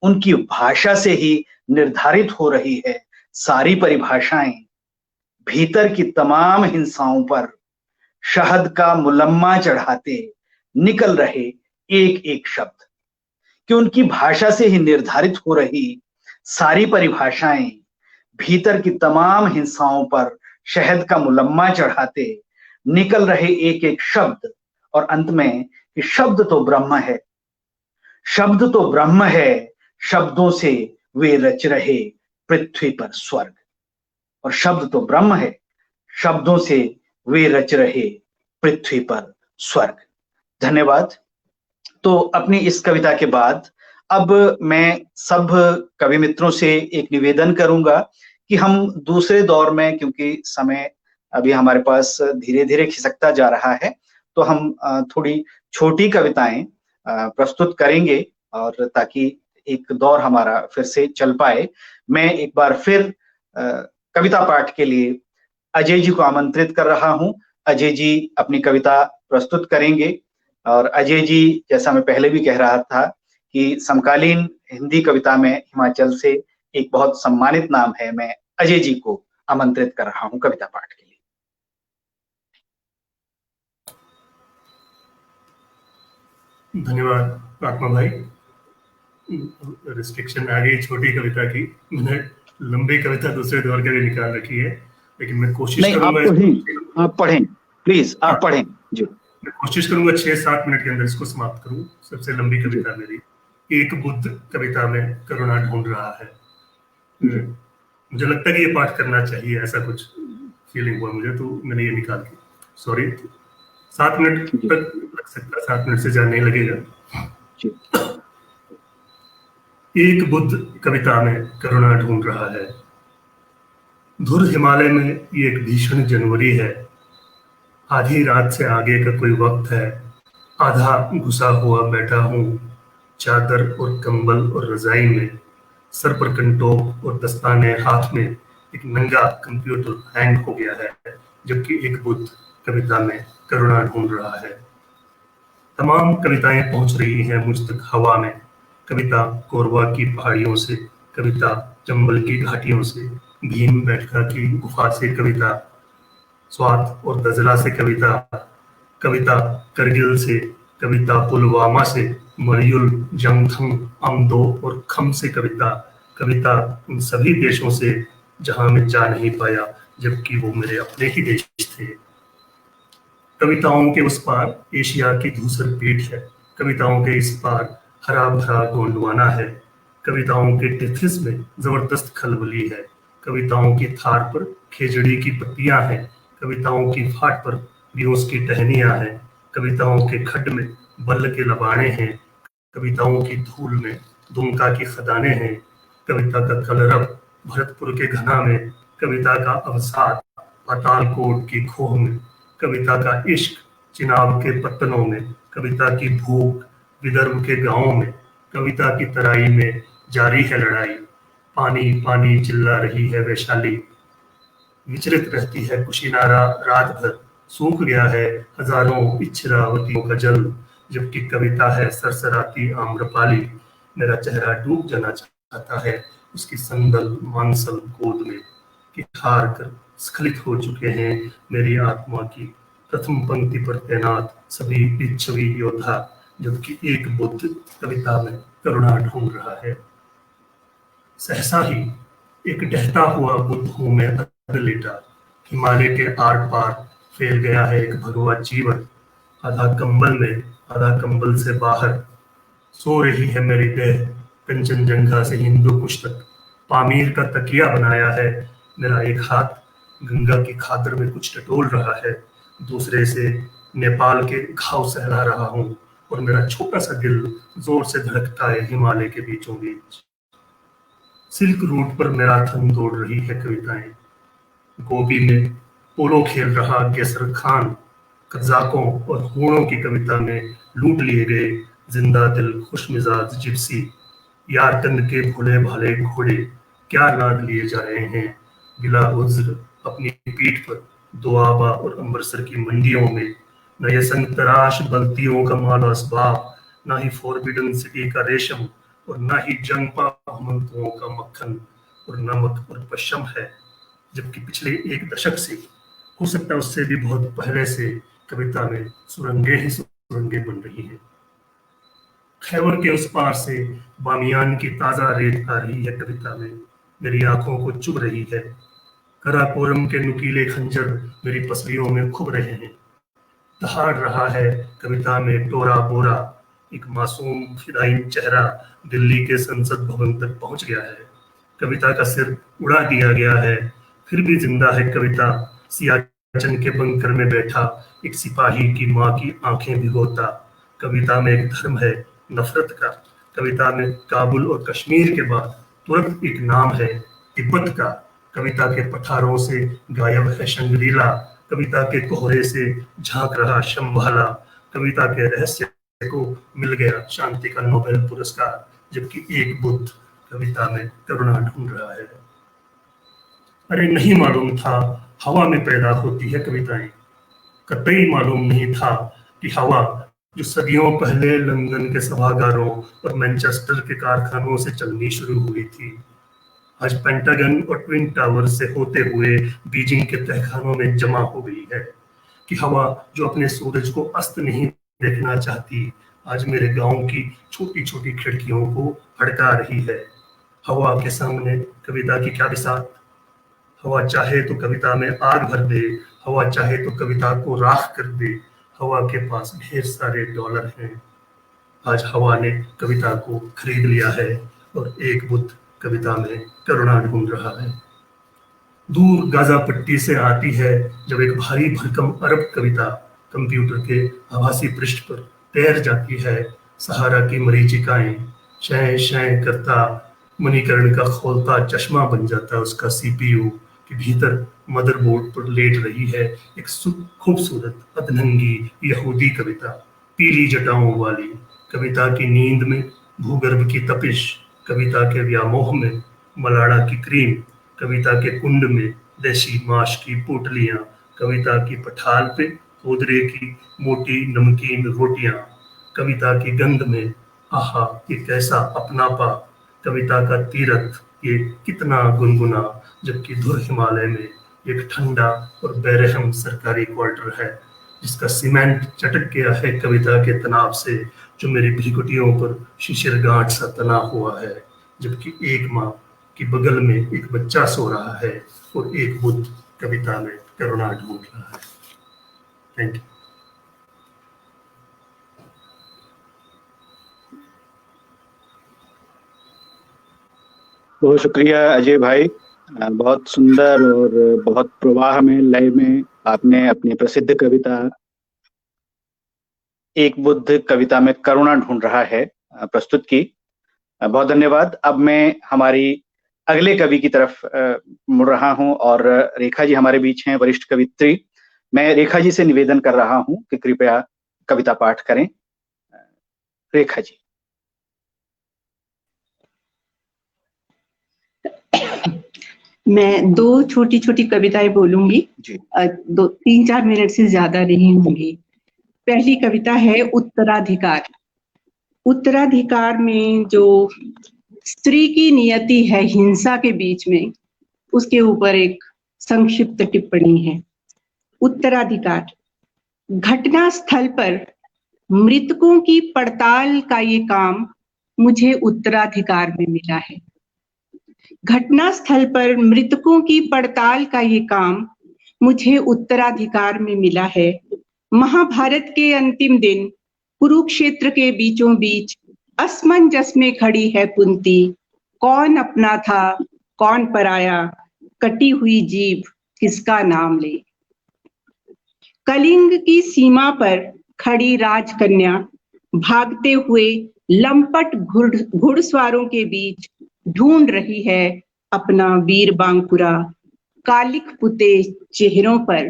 उनकी भाषा से ही निर्धारित हो रही है सारी परिभाषाएं। भीतर की तमाम हिंसाओं पर शहद का मुलम्मा चढ़ाते निकल रहे एक एक शब्द, कि उनकी भाषा से ही निर्धारित हो रही सारी परिभाषाएं भीतर की तमाम हिंसाओं पर शहद का मुलम्मा चढ़ाते निकल रहे एक एक शब्द, और अंत में कि शब्द तो ब्रह्म है, शब्द तो ब्रह्म है, शब्दों से वे रच रहे पृथ्वी पर स्वर्ग। और शब्द तो ब्रह्म है, शब्दों से वे रच रहे पृथ्वी पर स्वर्ग। धन्यवाद। तो अपनी इस कविता के बाद अब मैं सब कवि मित्रों से एक निवेदन करूंगा कि हम दूसरे दौर में, क्योंकि समय अभी हमारे पास धीरे धीरे खिसकता जा रहा है, तो हम थोड़ी छोटी कविताएं प्रस्तुत करेंगे और ताकि एक दौर हमारा फिर से चल पाए। मैं एक बार फिर कविता पाठ के लिए अजय जी को आमंत्रित कर रहा हूं। अजय जी अपनी कविता प्रस्तुत करेंगे और अजय जी, जैसा मैं पहले भी कह रहा था कि समकालीन हिंदी कविता में हिमाचल से एक बहुत सम्मानित नाम है, मैं अजय जी को आमंत्रित कर रहा हूं कविता पाठ के लिए। धन्यवाद आत्मा भाई। रिस्ट्रिक्शन आ गई छोटी कविता की, मैंने लंबी कविता दूसरे दौर के लिए निकाल रखी है, लेकिन मैं कोशिश करूंगा। आप पढ़ें प्लीज, आप पढ़ें जी। मैं कोशिश करूंगा 6-7 मिनट के अंदर इसको समाप्त करूं। सबसे लंबी कविता मेरी एक बुद्ध कविता में करुणा ढूंढ रहा है। मुझे लगता है कि ये पाठ करना चाहिए, ऐसा कुछ फीलिंग हुआ मुझे, तो मैंने ये निकाल के, सॉरी 7 मिनट तक लग सकता है, 7 मिनट से ज्यादा नहीं लगेगा। एक बुद्ध कविता में करुणा ढूंढ रहा है। धुर हिमालय में ये एक भीषण जनवरी है, आधी रात से आगे का कोई वक्त है, आधा घुसा हुआ बैठा हूँ चादर और कंबल और रजाई में, सर पर कंटोप और दस्ताने हाथ में, एक नंगा कंप्यूटर हैंग हो गया है, जबकि एक बुद्ध कविता में करुणा ढूंढ रहा है। तमाम कविताएं पहुंच रही हैं मुझ तक हवा में, कविता कोरबा की पहाड़ियों से, कविता चंबल की घाटियों से, भीम बैठका की गुफा से कविता, स्वात और दजला से कविता, कविता करगिल से, कविता पुलवामा से, मरियुल, जंगथंग, अमदो और खम से कविता, कविता उन सभी देशों से जहां मैं जा नहीं पाया जबकि वो मेरे अपने ही देश थे। कविताओं के उस पार एशिया की धूसर पीठ है, कविताओं के इस पार हरा भरा गोंडवाना है, कविताओं के टिथिस में जबरदस्त खलबली है, कविताओं की थार पर खेजड़ी की पत्तियां हैं, कविताओं की फाट पर बियोस की टहनियां हैं, कविताओं के खड्ड में बल्ल के लबाने हैं, कविताओं की धूल में दुमका की खदानें हैं, कविता का कलरव भरतपुर के घना में, कविता का अवसाद पातालकोट की खोह में, कविता का इश्क चिनाब के पत्तनों में, कविता की भूख विदर्भ के गांवों में, कविता की तराई में जारी है लड़ाई, पानी पानी चिल्ला रही है वैशाली, विचलित रहती है कुशीनारा रात भर, सूख गया है हजारों इच्छरावतियों का जल, जबकि कविता है सरसराती आम्रपाली, मेरा चेहरा डूब जाना चाहता है उसकी संदल मानसल गोद में, कि हार कर स्खलित हो चुके हैं मेरी आत्मा की प्रथम पंक्ति पर तैनात सभी लिच्छवी योद्धा, जबकि एक बुद्ध कविता में करुणा ढूंढ रहा है। सहसा ही एक डहता हुआ बुद्ध हूं मैं लेटा, हिमालय के आर पार फैल गया है एक भगवा जीवन, आधा कंबल में आधा कंबल से बाहर, सो रही है मेरी देह कंचनजंगा से हिंदू कुश तक, पामीर का तकिया बनाया है मेरा एक हाथ, गंगा की खातर में कुछ टटोल रहा है, दूसरे से नेपाल के घाव सहला रहा हूँ, और मेरा छोटा सा दिल जोर से धड़कता है हिमालय के बीचों बीच। सिल्क रूट पर मैराथन दौड़ रही है कविताएं, गोबी में पोलो खेल रहा गेसर खान, कज़ाकों और हूणों की कविता में लूट लिए गए जिंदा दिल खुशमिजाज जिप्सी, यारकंद के भोले भाले घोड़े क्या लाद लिए जा रहे हैं बिला उज्र अपनी पीठ पर दोआबा और अमृतसर की मंडियों में, न ये संग तराश बल्तियों का माल असबाब, न ही फॉरबिडन सिटी का रेशम, और न ही जंगपा हुमंतुओं का मक्खन और नमक और पशम है, जबकि पिछले एक दशक से, हो सकता है उससे भी बहुत पहले से, कविता में सुरंगे ही सुरंगे बन रही हैं। खैबर के उस पार से बामियान की ताजा रेत आ रही है कविता में, मेरी आंखों को चुभ रही है, कराकोरम के नुकीले खंजर मेरी पसलियों में खुब रहे हैं, दहाड़ रहा है कविता में टोरा बोरा, एक मासूम फिदाइन चेहरा दिल्ली के संसद भवन तक पहुंच गया है, कविता का सिर उड़ा दिया गया है, फिर भी जिंदा है कविता, सियाचिन के बंकर में बैठा एक सिपाही की माँ की आंखें भिगोता, कविता में एक धर्म है नफरत का, कविता में काबुल और कश्मीर के बाद तुरंत एक नाम है तिब्बत का, कविता के पठारों से गायब है शंग्रीला, कविता के कोहरे से झांक रहा शंभाला, कविता के रहस्य को मिल गया शांति का नोबेल पुरस्कार, जबकि एक बुद्ध कविता में करुणा ढूंढ रहा है। अरे नहीं मालूम था हवा में पैदा होती है कविताएं, कतई मालूम नहीं था कि हवा जो सदियों पहले लंदन के सभागारों और मैनचेस्टर के कारखानों से चलनी शुरू हुई थी, आज पेंटागन और ट्विन टावर से होते हुए बीजिंग के तहखानों में जमा हो गई है, कि हवा जो अपने सूरज को अस्त नहीं देखना चाहती, आज मेरे गांव की छोटी छोटी खिड़कियों को भड़का रही है। हवा के सामने कविता की क्या बिसात, हवा चाहे तो कविता में आग भर दे, हवा चाहे तो कविता को राख कर दे, हवा के पास ढेर सारे डॉलर हैं, आज हवा ने कविता को खरीद लिया है, और एक बुद्ध कविता में करुणा ढूंढ रहा है। दूर गाजा पट्टी से आती है जब एक भारी भरकम अरब कविता कंप्यूटर के आभासी पृष्ठ पर तैर जाती है, सहारा की मरीचिकाएं शय शय करता मणिकर्ण का खोलता चश्मा बन जाता उसका सीपीयू के भीतर मदरबोर्ड पर लेट रही है एक खूबसूरत अधनंगी यहूदी कविता, पीली जटाओं वाली, कविता की नींद में भूगर्भ की तपिश, कविता के व्यामोह में मलाड़ा की क्रीम, कविता के कुंड में देशी माश की पोटलियां, कविता की पठाल पे कोदरे की मोटी नमकीन रोटियां, कविता की गंध में आहा ये कैसा अपनापा, कविता का तीरथ ये कितना गुनगुना, जबकि धुर हिमालय में एक ठंडा और बेरहम सरकारी क्वार्टर है जिसका सीमेंट चटक गया है कविता के तनाव से, जो मेरी भ्रिकुटियों पर शिशिर गांठ सा तना हुआ है, जबकि एक माँ की बगल में एक बच्चा सो रहा है और एक बुद्ध कविता में करुणा ढूंढ रहा है। Thank you. बहुत शुक्रिया अजय भाई। बहुत सुंदर और बहुत प्रवाह में, लय में आपने अपनी प्रसिद्ध कविता एक बुद्ध कविता में करुणा ढूंढ रहा है प्रस्तुत की। बहुत धन्यवाद। अब मैं हमारी अगले कवि की तरफ मुड़ रहा हूं और रेखा जी हमारे बीच हैं, वरिष्ठ कवित्री। मैं रेखा जी से निवेदन कर रहा हूं कि कृपया कविता पाठ करें। रेखा जी। मैं 2 छोटी छोटी कविताएं बोलूंगी, 3-4 मिनट से ज्यादा नहीं होंगी। पहली कविता है उत्तराधिकार। उत्तराधिकार में जो स्त्री की नियति है हिंसा के बीच में, उसके ऊपर एक संक्षिप्त टिप्पणी है। उत्तराधिकार। घटना स्थल पर मृतकों की पड़ताल का ये काम मुझे उत्तराधिकार में मिला है। घटना स्थल पर मृतकों की पड़ताल का ये काम मुझे उत्तराधिकार में मिला है। महाभारत के अंतिम दिन कुरुक्षेत्र के बीचों बीच असमंजस में खड़ी है कुंती। कौन अपना था, कौन पराया, कटी हुई जीभ किसका नाम ले। कलिंग की सीमा पर खड़ी राजकन्या भागते हुए लंपट घुड़सवारों के बीच ढूंढ रही है अपना वीर बांकुरा। कालिक पुते चेहरों पर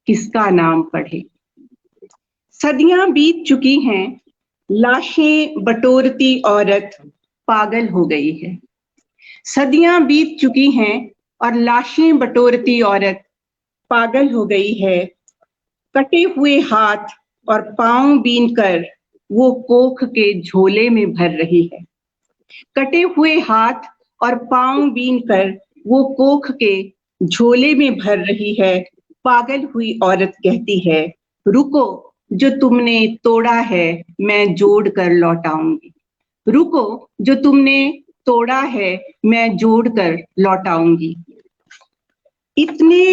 किसका नाम पढ़े। सदियां बीत चुकी हैं, लाशें बटोरती औरत पागल हो गई है। सदियां बीत चुकी हैं और लाशें बटोरती औरत पागल हो गई है। कटे हुए हाथ और पांव बीनकर वो कोख के झोले में भर रही है। कटे हुए हाथ और पांव बीनकर वो कोख के झोले में भर रही है। पागल हुई औरत कहती है, रुको, जो तुमने तोड़ा है मैं जोड़ कर लौटाऊंगी। रुको, जो तुमने तोड़ा है मैं जोड़ कर लौटाऊंगी। इतने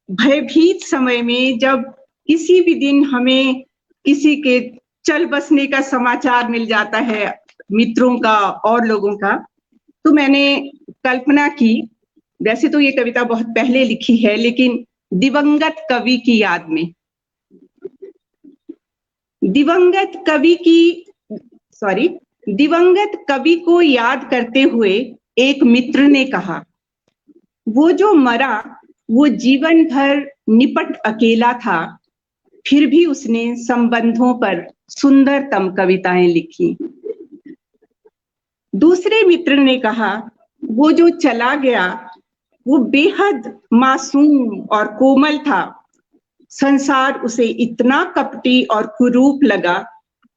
भयभीत समय में जब किसी भी दिन हमें किसी के चल बसने का समाचार मिल जाता है, मित्रों का और लोगों का, तो मैंने कल्पना की, वैसे तो ये कविता बहुत पहले लिखी है, लेकिन दिवंगत कवि की याद में, दिवंगत कवि को याद करते हुए एक मित्र ने कहा, वो जो मरा वो जीवन भर निपट अकेला था, फिर भी उसने संबंधों पर सुंदरतम कविताएं लिखी। दूसरे मित्र ने कहा, वो जो चला गया वो बेहद मासूम और कोमल था। संसार उसे इतना कपटी और कुरूप लगा,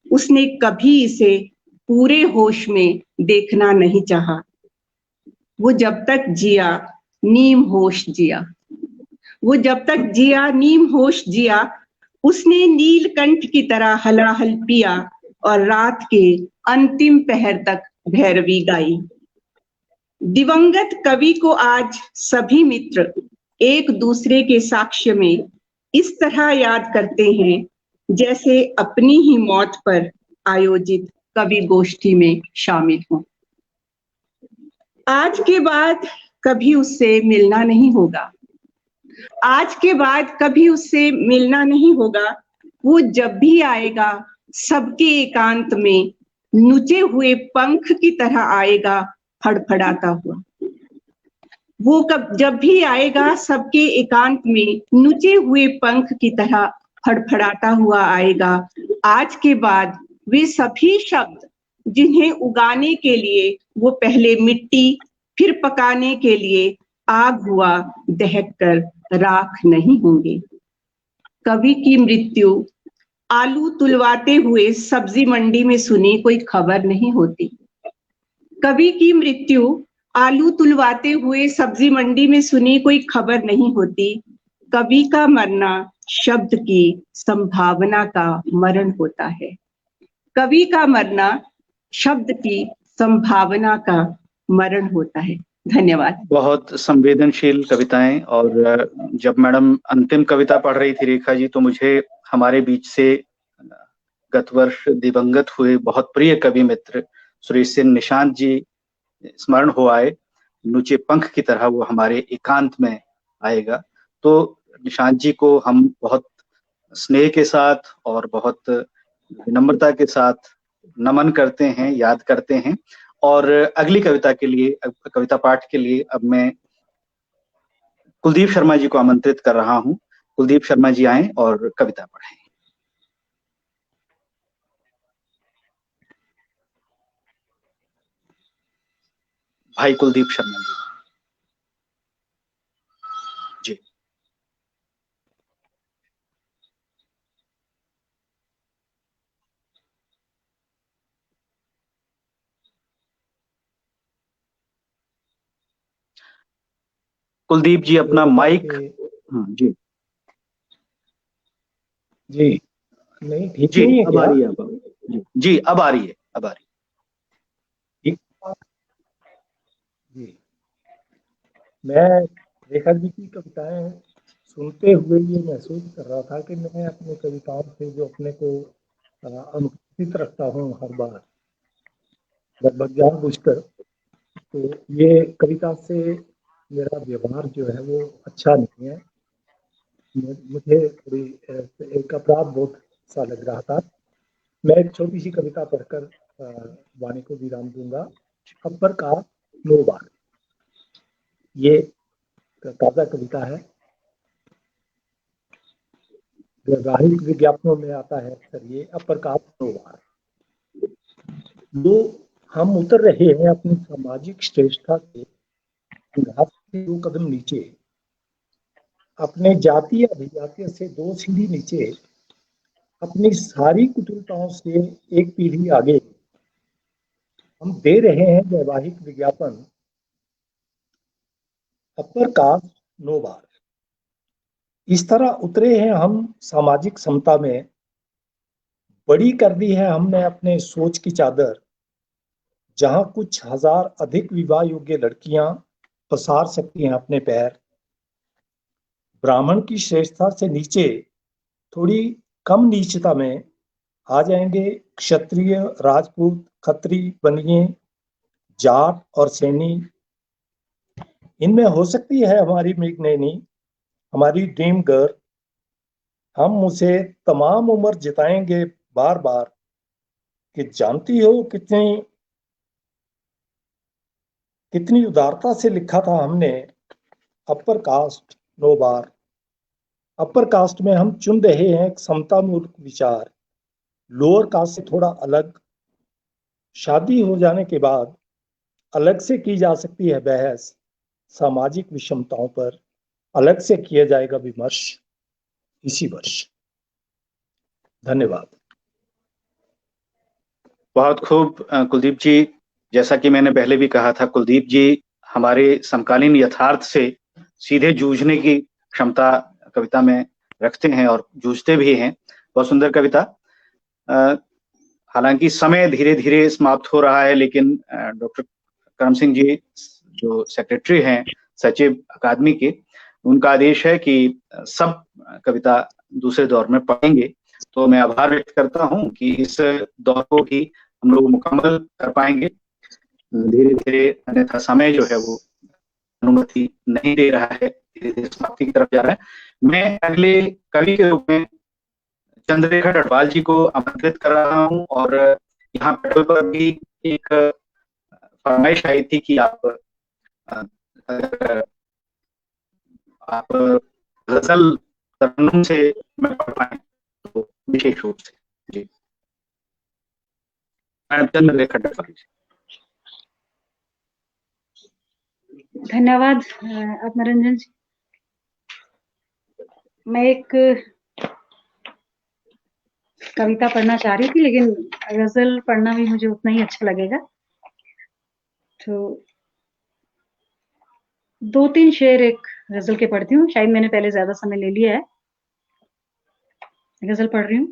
उसने कभी इसे पूरे होश में देखना नहीं चाहा। वो जब तक जिया नीम होश जिया। वो जब तक जिया नीम होश जिया। उसने नीलकंठ की तरह हलाहल पिया और रात के अंतिम पहर तक भैरवी गाई। दिवंगत कवि को आज सभी मित्र एक दूसरे के साक्ष्य में इस तरह याद करते हैं जैसे अपनी ही मौत पर आयोजित कवि गोष्ठी में शामिल हों। आज के बाद कभी उससे मिलना नहीं होगा। आज के बाद कभी उससे मिलना नहीं होगा। वो जब भी आएगा सबके एकांत में नुचे हुए पंख की तरह आएगा, फड़फड़ाता हुआ। वो जब भी आएगा सबके एकांत में नुचे हुए पंख की तरह फड़फड़ाता हुआ आएगा। आज के बाद वे सभी शब्द जिन्हें उगाने के लिए वो पहले मिट्टी फिर पकाने के लिए आग हुआ दहक कर राख नहीं होंगे। कवि की मृत्यु आलू तुलवाते हुए सब्जी मंडी में सुनी कोई खबर नहीं होती। कवि की मृत्यु आलू तुलवाते हुए सब्जी मंडी में सुनी कोई खबर नहीं होती। कवि का मरना शब्द की संभावना का मरण होता है। कवि का मरना शब्द की संभावना का मरण होता है। धन्यवाद। बहुत संवेदनशील कविताएं। और जब मैडम अंतिम कविता पढ़ रही थी रेखा जी, तो मुझे हमारे बीच से गत वर्ष दिवंगत हुए बहुत प्रिय कवि मित्र सुरेश सेन निशांत जी स्मरण हो आए, नुचे पंख की तरह वो हमारे एकांत में आएगा। तो निशांत जी को हम बहुत स्नेह के साथ और बहुत विनम्रता के साथ नमन करते हैं, याद करते हैं। और अगली कविता के लिए, कविता पाठ के लिए अब मैं कुलदीप शर्मा जी को आमंत्रित कर रहा हूं। कुलदीप शर्मा जी आएं और कविता पढ़ें। भाई कुलदीप शर्मा जी। जी। कुलदीप जी अपना माइक। जी जी नहीं, ठीक जी, नहीं है अब आ क्या? रही है। अब जी, अब आ रही है, अब आ रही ठीक। जी, मैं रेखा जी की कविताएं सुनते हुए ये महसूस कर रहा था कि मैं अपनी कविताओं से जो अपने को अनुशासित रखता हूँ हर बार, लगभग जानबूझकर, तो ये कविता से मेरा व्यवहार जो है वो अच्छा नहीं है। मुझे थोड़ी एक अपराध बोध सा लग रहा था। मैं एक छोटी सी कविता पढ़कर वाणी को विराम दूंगा। अब्बर का 9 बार, ये ताजा कविता है। वैवाहिक विज्ञापनों में आता है अक्सर ये, अपर का 9 बार। हम उतर रहे हैं अपनी सामाजिक श्रेष्ठता के घाट से 2 कदम नीचे, अपने जातीय अभिजातीय से 2 सीढ़ी नीचे, अपनी सारी कुटिलताओं से 1 पीढ़ी आगे हम दे रहे हैं वैवाहिक विज्ञापन, अपर कास्ट 9 बार। इस तरह उतरे हैं हम सामाजिक समता में, बड़ी कर दी है हमने अपने सोच की चादर, जहां कुछ हजार अधिक विवाह योग्य लड़कियां पसार सकती हैं अपने पैर। ब्राह्मण की श्रेष्ठता से नीचे थोड़ी कम नीचता में आ जाएंगे क्षत्रिय, राजपूत, खत्री, बनिए, जाट और सैनी। इनमें हो सकती है हमारी मेघनैनी, हमारी ड्रीम गर्ल। हम उसे तमाम उम्र जिताएंगे बार बार कि जानती हो कितनी कितनी उदारता से लिखा था हमने अपर कास्ट 9 बार। अपर कास्ट में हम चुन रहे हैं एक समतामूलक विचार, लोअर कास्ट से थोड़ा अलग। शादी हो जाने के बाद अलग से की जा सकती है बहस, सामाजिक विषमताओं पर अलग से किया जाएगा विमर्श इसी वर्ष। धन्यवाद। बहुत खूब कुलदीप जी। जैसा कि मैंने पहले भी कहा था, कुलदीप जी हमारे समकालीन यथार्थ से सीधे जूझने की क्षमता कविता में रखते हैं और जूझते भी हैं। बहुत सुंदर कविता। हालांकि समय धीरे धीरे समाप्त हो रहा है, लेकिन डॉक्टर करम सिंह जी जो सेक्रेटरी हैं सचिव अकादमी के, उनका आदेश है कि सब कविता दूसरे दौर में पढ़ेंगे। तो मैं आभार व्यक्त करता हूं कि इस दौर को भी हम लोग मुकम्मल कर पाएंगे धीरे धीरे, अन्यथा समय जो है वो अनुमति नहीं दे रहा है, धीरे धीरे समाप्ति की तरफ जा रहा है। मैं अगले कवि के रूप में चंद्ररेखा डडवाल जी को आमंत्रित कर रहा हूं। और यहाँ पटल पर भी एक फरमाइश आई थी कि आप गजल तरन्नुम से मैं पढ़ पाए तो विशेष रूप से। जी चंद्ररेखा डडवाल जी। धन्यवाद आत्मरंजन जी। मैं एक कविता पढ़ना चाह रही थी, लेकिन गजल पढ़ना भी मुझे उतना ही अच्छा लगेगा। तो 2-3 शेर एक गजल के पढ़ती हूँ। शायद मैंने पहले ज्यादा समय ले लिया है। गजल पढ़ रही हूँ।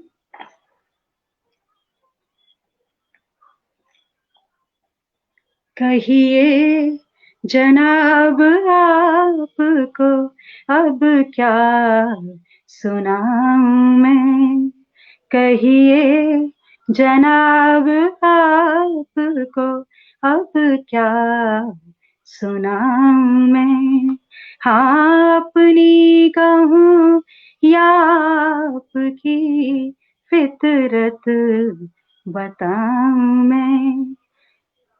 कहिए जनाब आपको अब क्या सुनाऊं मैं, कहिए जनाब आपको अब क्या सुनाऊं मैं, हाँ अपनी कहूँ या आपकी फितरत बताऊं मैं।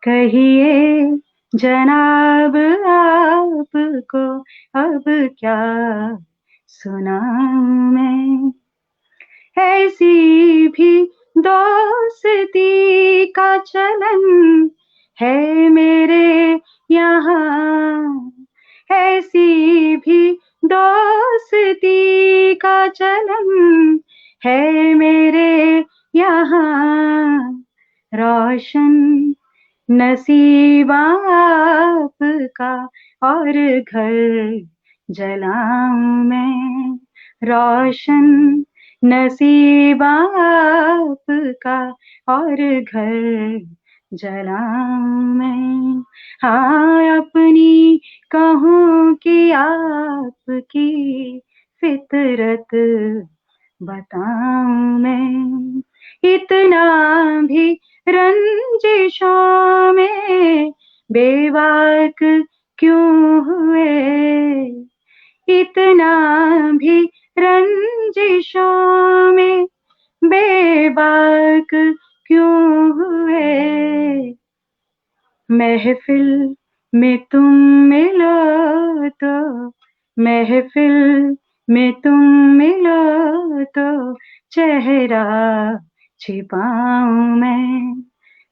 कहिए जनाब आपको अब क्या सुनाऊं मैं। ऐसी भी दोस्ती का चलन है मेरे यहाँ, ऐसी भी दोस्ती का चलन है मेरे यहाँ। रोशन नसीब आपका और घर जलाऊं मैं। रोशन नसीब आपका और घर जलाऊं मैं, हाँ अपनी कहूँ कि आपकी फितरत बताऊं मैं। इतना भी रंजिशों में बेबाक क्यों हुए, इतना भी रंजिशों में बेबाक क्यों हुए। महफिल में तुम मिलो तो, महफिल में तुम मिलो तो चेहरा छिपाऊं मैं।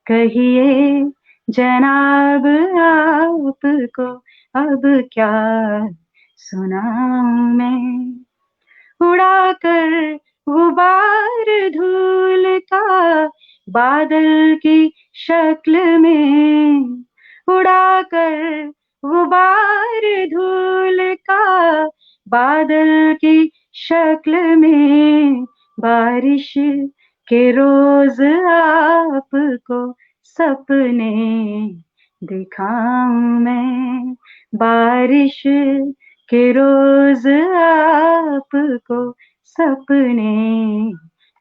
कहिए जनाब आपको अब क्या सुनाऊं मैं। उड़ाकर गुबार धूल का बादल की शक्ल में, उड़ाकर गुबार धूल का बादल की शक्ल में, बारिश के रोज आपको सपने दिखाऊं मैं। बारिश के रोज आपको सपने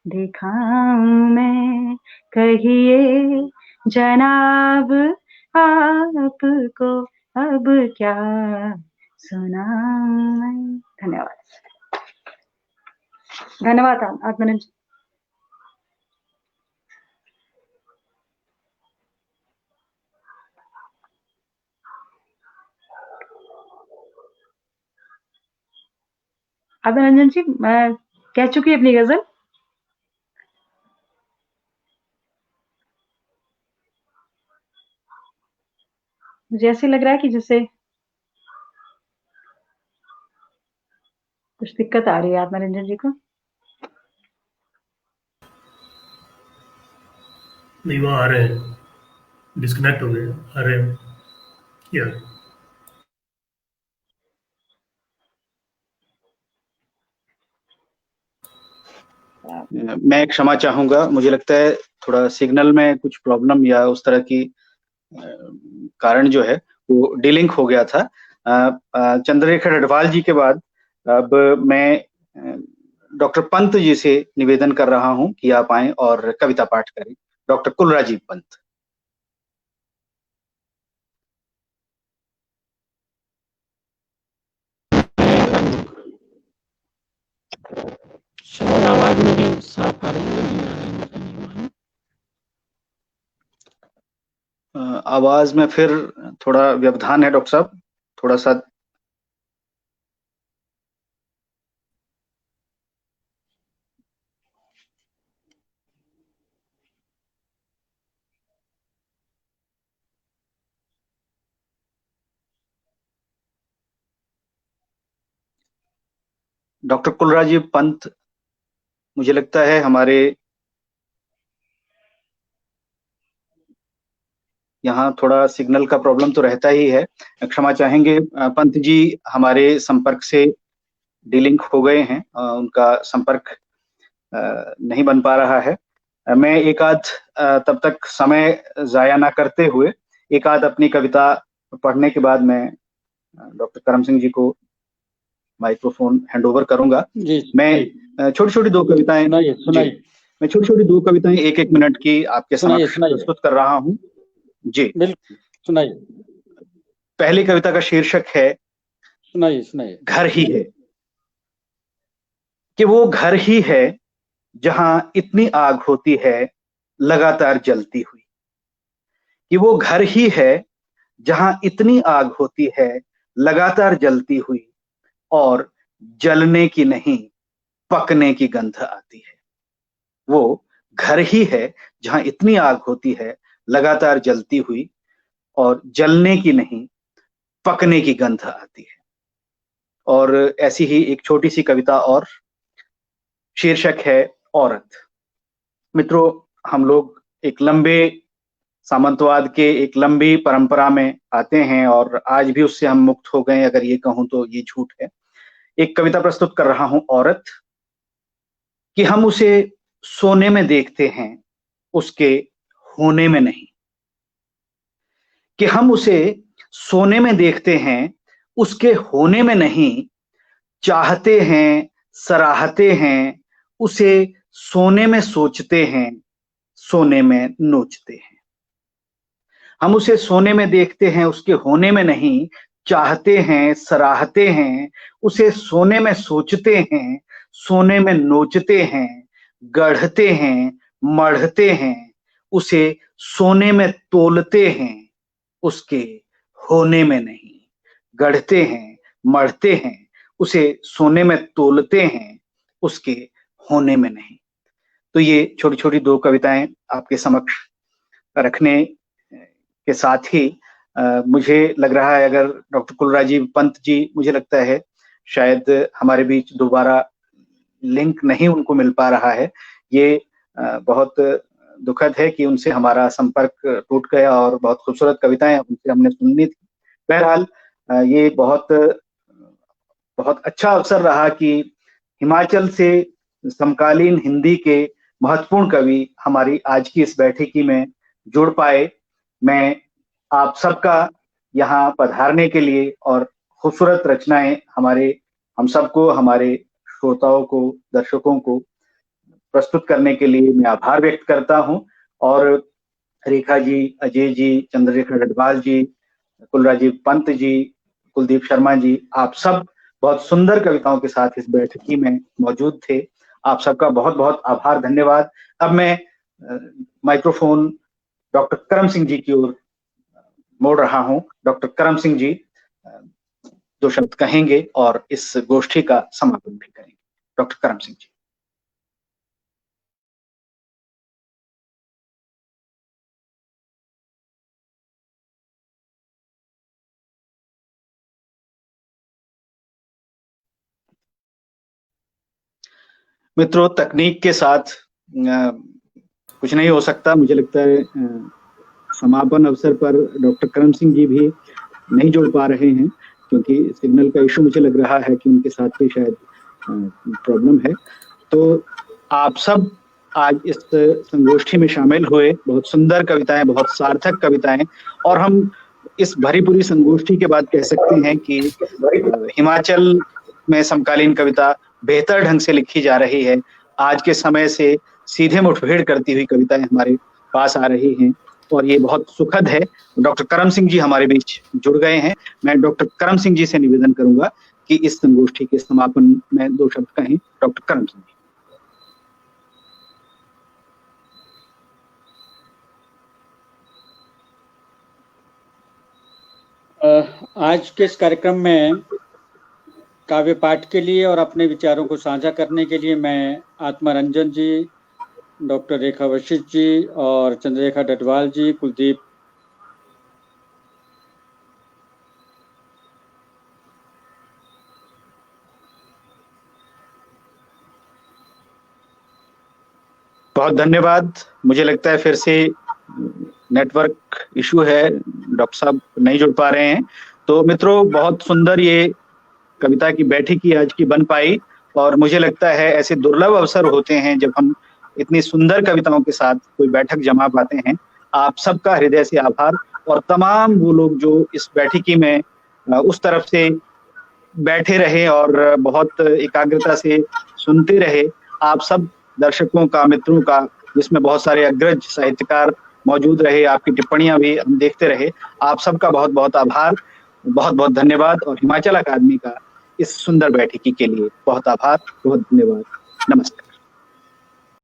दिखाऊं मैं। कहिए जनाब आपको अब क्या सुनाऊं मैं। धन्यवाद। धन्यवाद आत्मानंद जी। अभिनंदन जी, मैं कह चुकी अपनी गजल। मुझे ऐसे लग रहा है कि जैसे कुछ दिक्कत आ रही है आत्मानंदन जी को। नहीं, वो आ रहे हैं, डिस्कनेक्ट हो गए, आ रहे हैं या मैं क्षमा चाहूंगा, मुझे लगता है थोड़ा सिग्नल में कुछ प्रॉब्लम या उस तरह की कारण जो है वो डिलिंक हो गया था। चंद्रशेखर अडवाल जी के बाद अब मैं डॉक्टर पंत जी से निवेदन कर रहा हूं कि आप आएं और कविता पाठ करें। डॉक्टर कुलराजीव पंत। आवाज मेरी साफ आ रही है? आवाज में फिर थोड़ा व्यवधान है डॉक्टर साहब, थोड़ा सा। डॉक्टर कुलराजीव पंत, मुझे लगता है हमारे यहाँ थोड़ा सिग्नल का प्रॉब्लम तो रहता ही है, क्षमा चाहेंगे। पंत जी हमारे संपर्क से डिलिंक हो गए हैं, उनका संपर्क नहीं बन पा रहा है। मैं एक आध तब तक समय जाया ना करते हुए एक आध अपनी कविता पढ़ने के बाद मैं डॉक्टर करम सिंह जी को माइक्रोफोन हैंडओवर करूंगा। मैं छोटी छोटी दो कविताएं मैं छोटी छोटी दो कविताएं एक एक मिनट की आपके समक्ष प्रस्तुत कर रहा हूं। जी बिल्कुल सुनाइए। पहली कविता का शीर्षक है सुनाइए। घर ही है। कि वो घर ही है जहां इतनी आग होती है लगातार जलती हुई। कि वो घर ही है जहां इतनी आग होती है लगातार जलती हुई, और जलने की नहीं पकने की गंध आती है। वो घर ही है जहां इतनी आग होती है लगातार जलती हुई, और जलने की नहीं पकने की गंध आती है। और ऐसी ही एक छोटी सी कविता और, शीर्षक है औरत। मित्रों, हम लोग एक लंबे सामंतवाद के एक लंबी परंपरा में आते हैं और आज भी उससे हम मुक्त हो गए, अगर ये कहूं तो ये झूठ है। एक कविता प्रस्तुत कर रहा हूं, औरत। कि हम उसे सोने में देखते हैं, उसके होने में नहीं। कि हम उसे सोने में देखते हैं, उसके होने में नहीं। चाहते हैं, सराहते हैं, उसे सोने में सोचते हैं, सोने में नोचते हैं। हम उसे सोने में देखते हैं, उसके होने में नहीं। चाहते हैं, सराहते हैं, उसे सोने में सोचते हैं, सोने में नोचते हैं। गढ़ते हैं, मढ़ते हैं, उसे सोने में तोलते हैं, उसके होने में नहीं। गढ़ते हैं, मढ़ते हैं, उसे सोने में तोलते हैं, उसके होने में नहीं। तो ये छोटी छोटी दो कविताएं आपके समक्ष रखने के साथ ही मुझे लग रहा है, अगर डॉक्टर कुलराजीव पंत जी, मुझे लगता है शायद हमारे बीच दोबारा लिंक नहीं उनको मिल पा रहा है। ये बहुत दुखद है कि उनसे हमारा संपर्क टूट गया, और बहुत खूबसूरत कविताएं उनसे हमने सुननी थी। बहरहाल ये बहुत अच्छा अवसर रहा कि हिमाचल से समकालीन हिंदी के महत्वपूर्ण कवि हमारी आज की इस बैठकी में जुड़ पाए। मैं आप सबका यहाँ पधारने के लिए और खूबसूरत रचनाएं हम सबको, हमारे श्रोताओं को, दर्शकों को प्रस्तुत करने के लिए मैं आभार व्यक्त करता हूं। और रेखा जी, अजय जी, चंद्रशेखर डडवाल जी, कुलराजीव पंत जी, कुलदीप शर्मा जी, आप सब बहुत सुंदर कविताओं के साथ इस बैठकी में मौजूद थे। आप सबका बहुत बहुत आभार, धन्यवाद। अब मैं माइक्रोफोन डॉक्टर करम सिंह जी की ओर मोड़ रहा हूं। डॉक्टर करम सिंह जी दो शब्द कहेंगे और इस गोष्ठी का समापन भी करेंगे। डॉक्टर करम सिंह जी। मित्रों, तकनीक के साथ कुछ नहीं हो सकता। मुझे लगता है समापन अवसर पर डॉक्टर करम सिंह जी भी नहीं जुड़ पा रहे हैं, क्योंकि सिग्नल का इशू मुझे लग रहा है कि उनके साथ भी शायद प्रॉब्लम है। तो आप सब आज इस संगोष्ठी में शामिल हुए। बहुत सुंदर कविताएं, बहुत सार्थक कविताएं, और हम इस भरी पूरी संगोष्ठी के बाद कह सकते हैं कि हिमाचल में समकालीन कविता बेहतर ढंग से लिखी जा रही है। आज के समय से सीधे मुठभेड़ करती हुई कविताएं हमारे पास आ रही हैं, और ये बहुत सुखद है। डॉक्टर करम सिंह जी हमारे बीच जुड़ गए हैं। मैं डॉक्टर करम सिंह जी से निवेदन करूंगा कि इस संगोष्ठी के समापन में दो शब्द कहें। डॉक्टर करम सिंह जी। आज के इस कार्यक्रम में काव्य पाठ के लिए और अपने विचारों को साझा करने के लिए मैं आत्मारंजन जी, डॉक्टर रेखा वशिष्ठ जी और चंद्ररेखा डडवाल जी, कुलदीप बहुत धन्यवाद। मुझे लगता है फिर से नेटवर्क इशू है, डॉक्टर साहब नहीं जुड़ पा रहे हैं। तो मित्रों, बहुत सुंदर ये कविता की बैठकी आज की बन पाई, और मुझे लगता है ऐसे दुर्लभ अवसर होते हैं जब हम इतनी सुंदर कविताओं के साथ कोई बैठक जमा पाते हैं। आप सबका हृदय से आभार, और तमाम वो लोग जो इस बैठकी में उस तरफ से बैठे रहे और बहुत एकाग्रता से सुनते रहे। आप सब दर्शकों का, मित्रों का, जिसमें बहुत सारे अग्रज साहित्यकार मौजूद रहे, आपकी टिप्पणियां भी हम देखते रहे। आप सबका बहुत बहुत आभार। बहुत बहुत धन्यवाद और हिमाचल अकादमी का इस सुंदर बैठकी के लिए बहुत आभार, बहुत धन्यवाद। नमस्कार।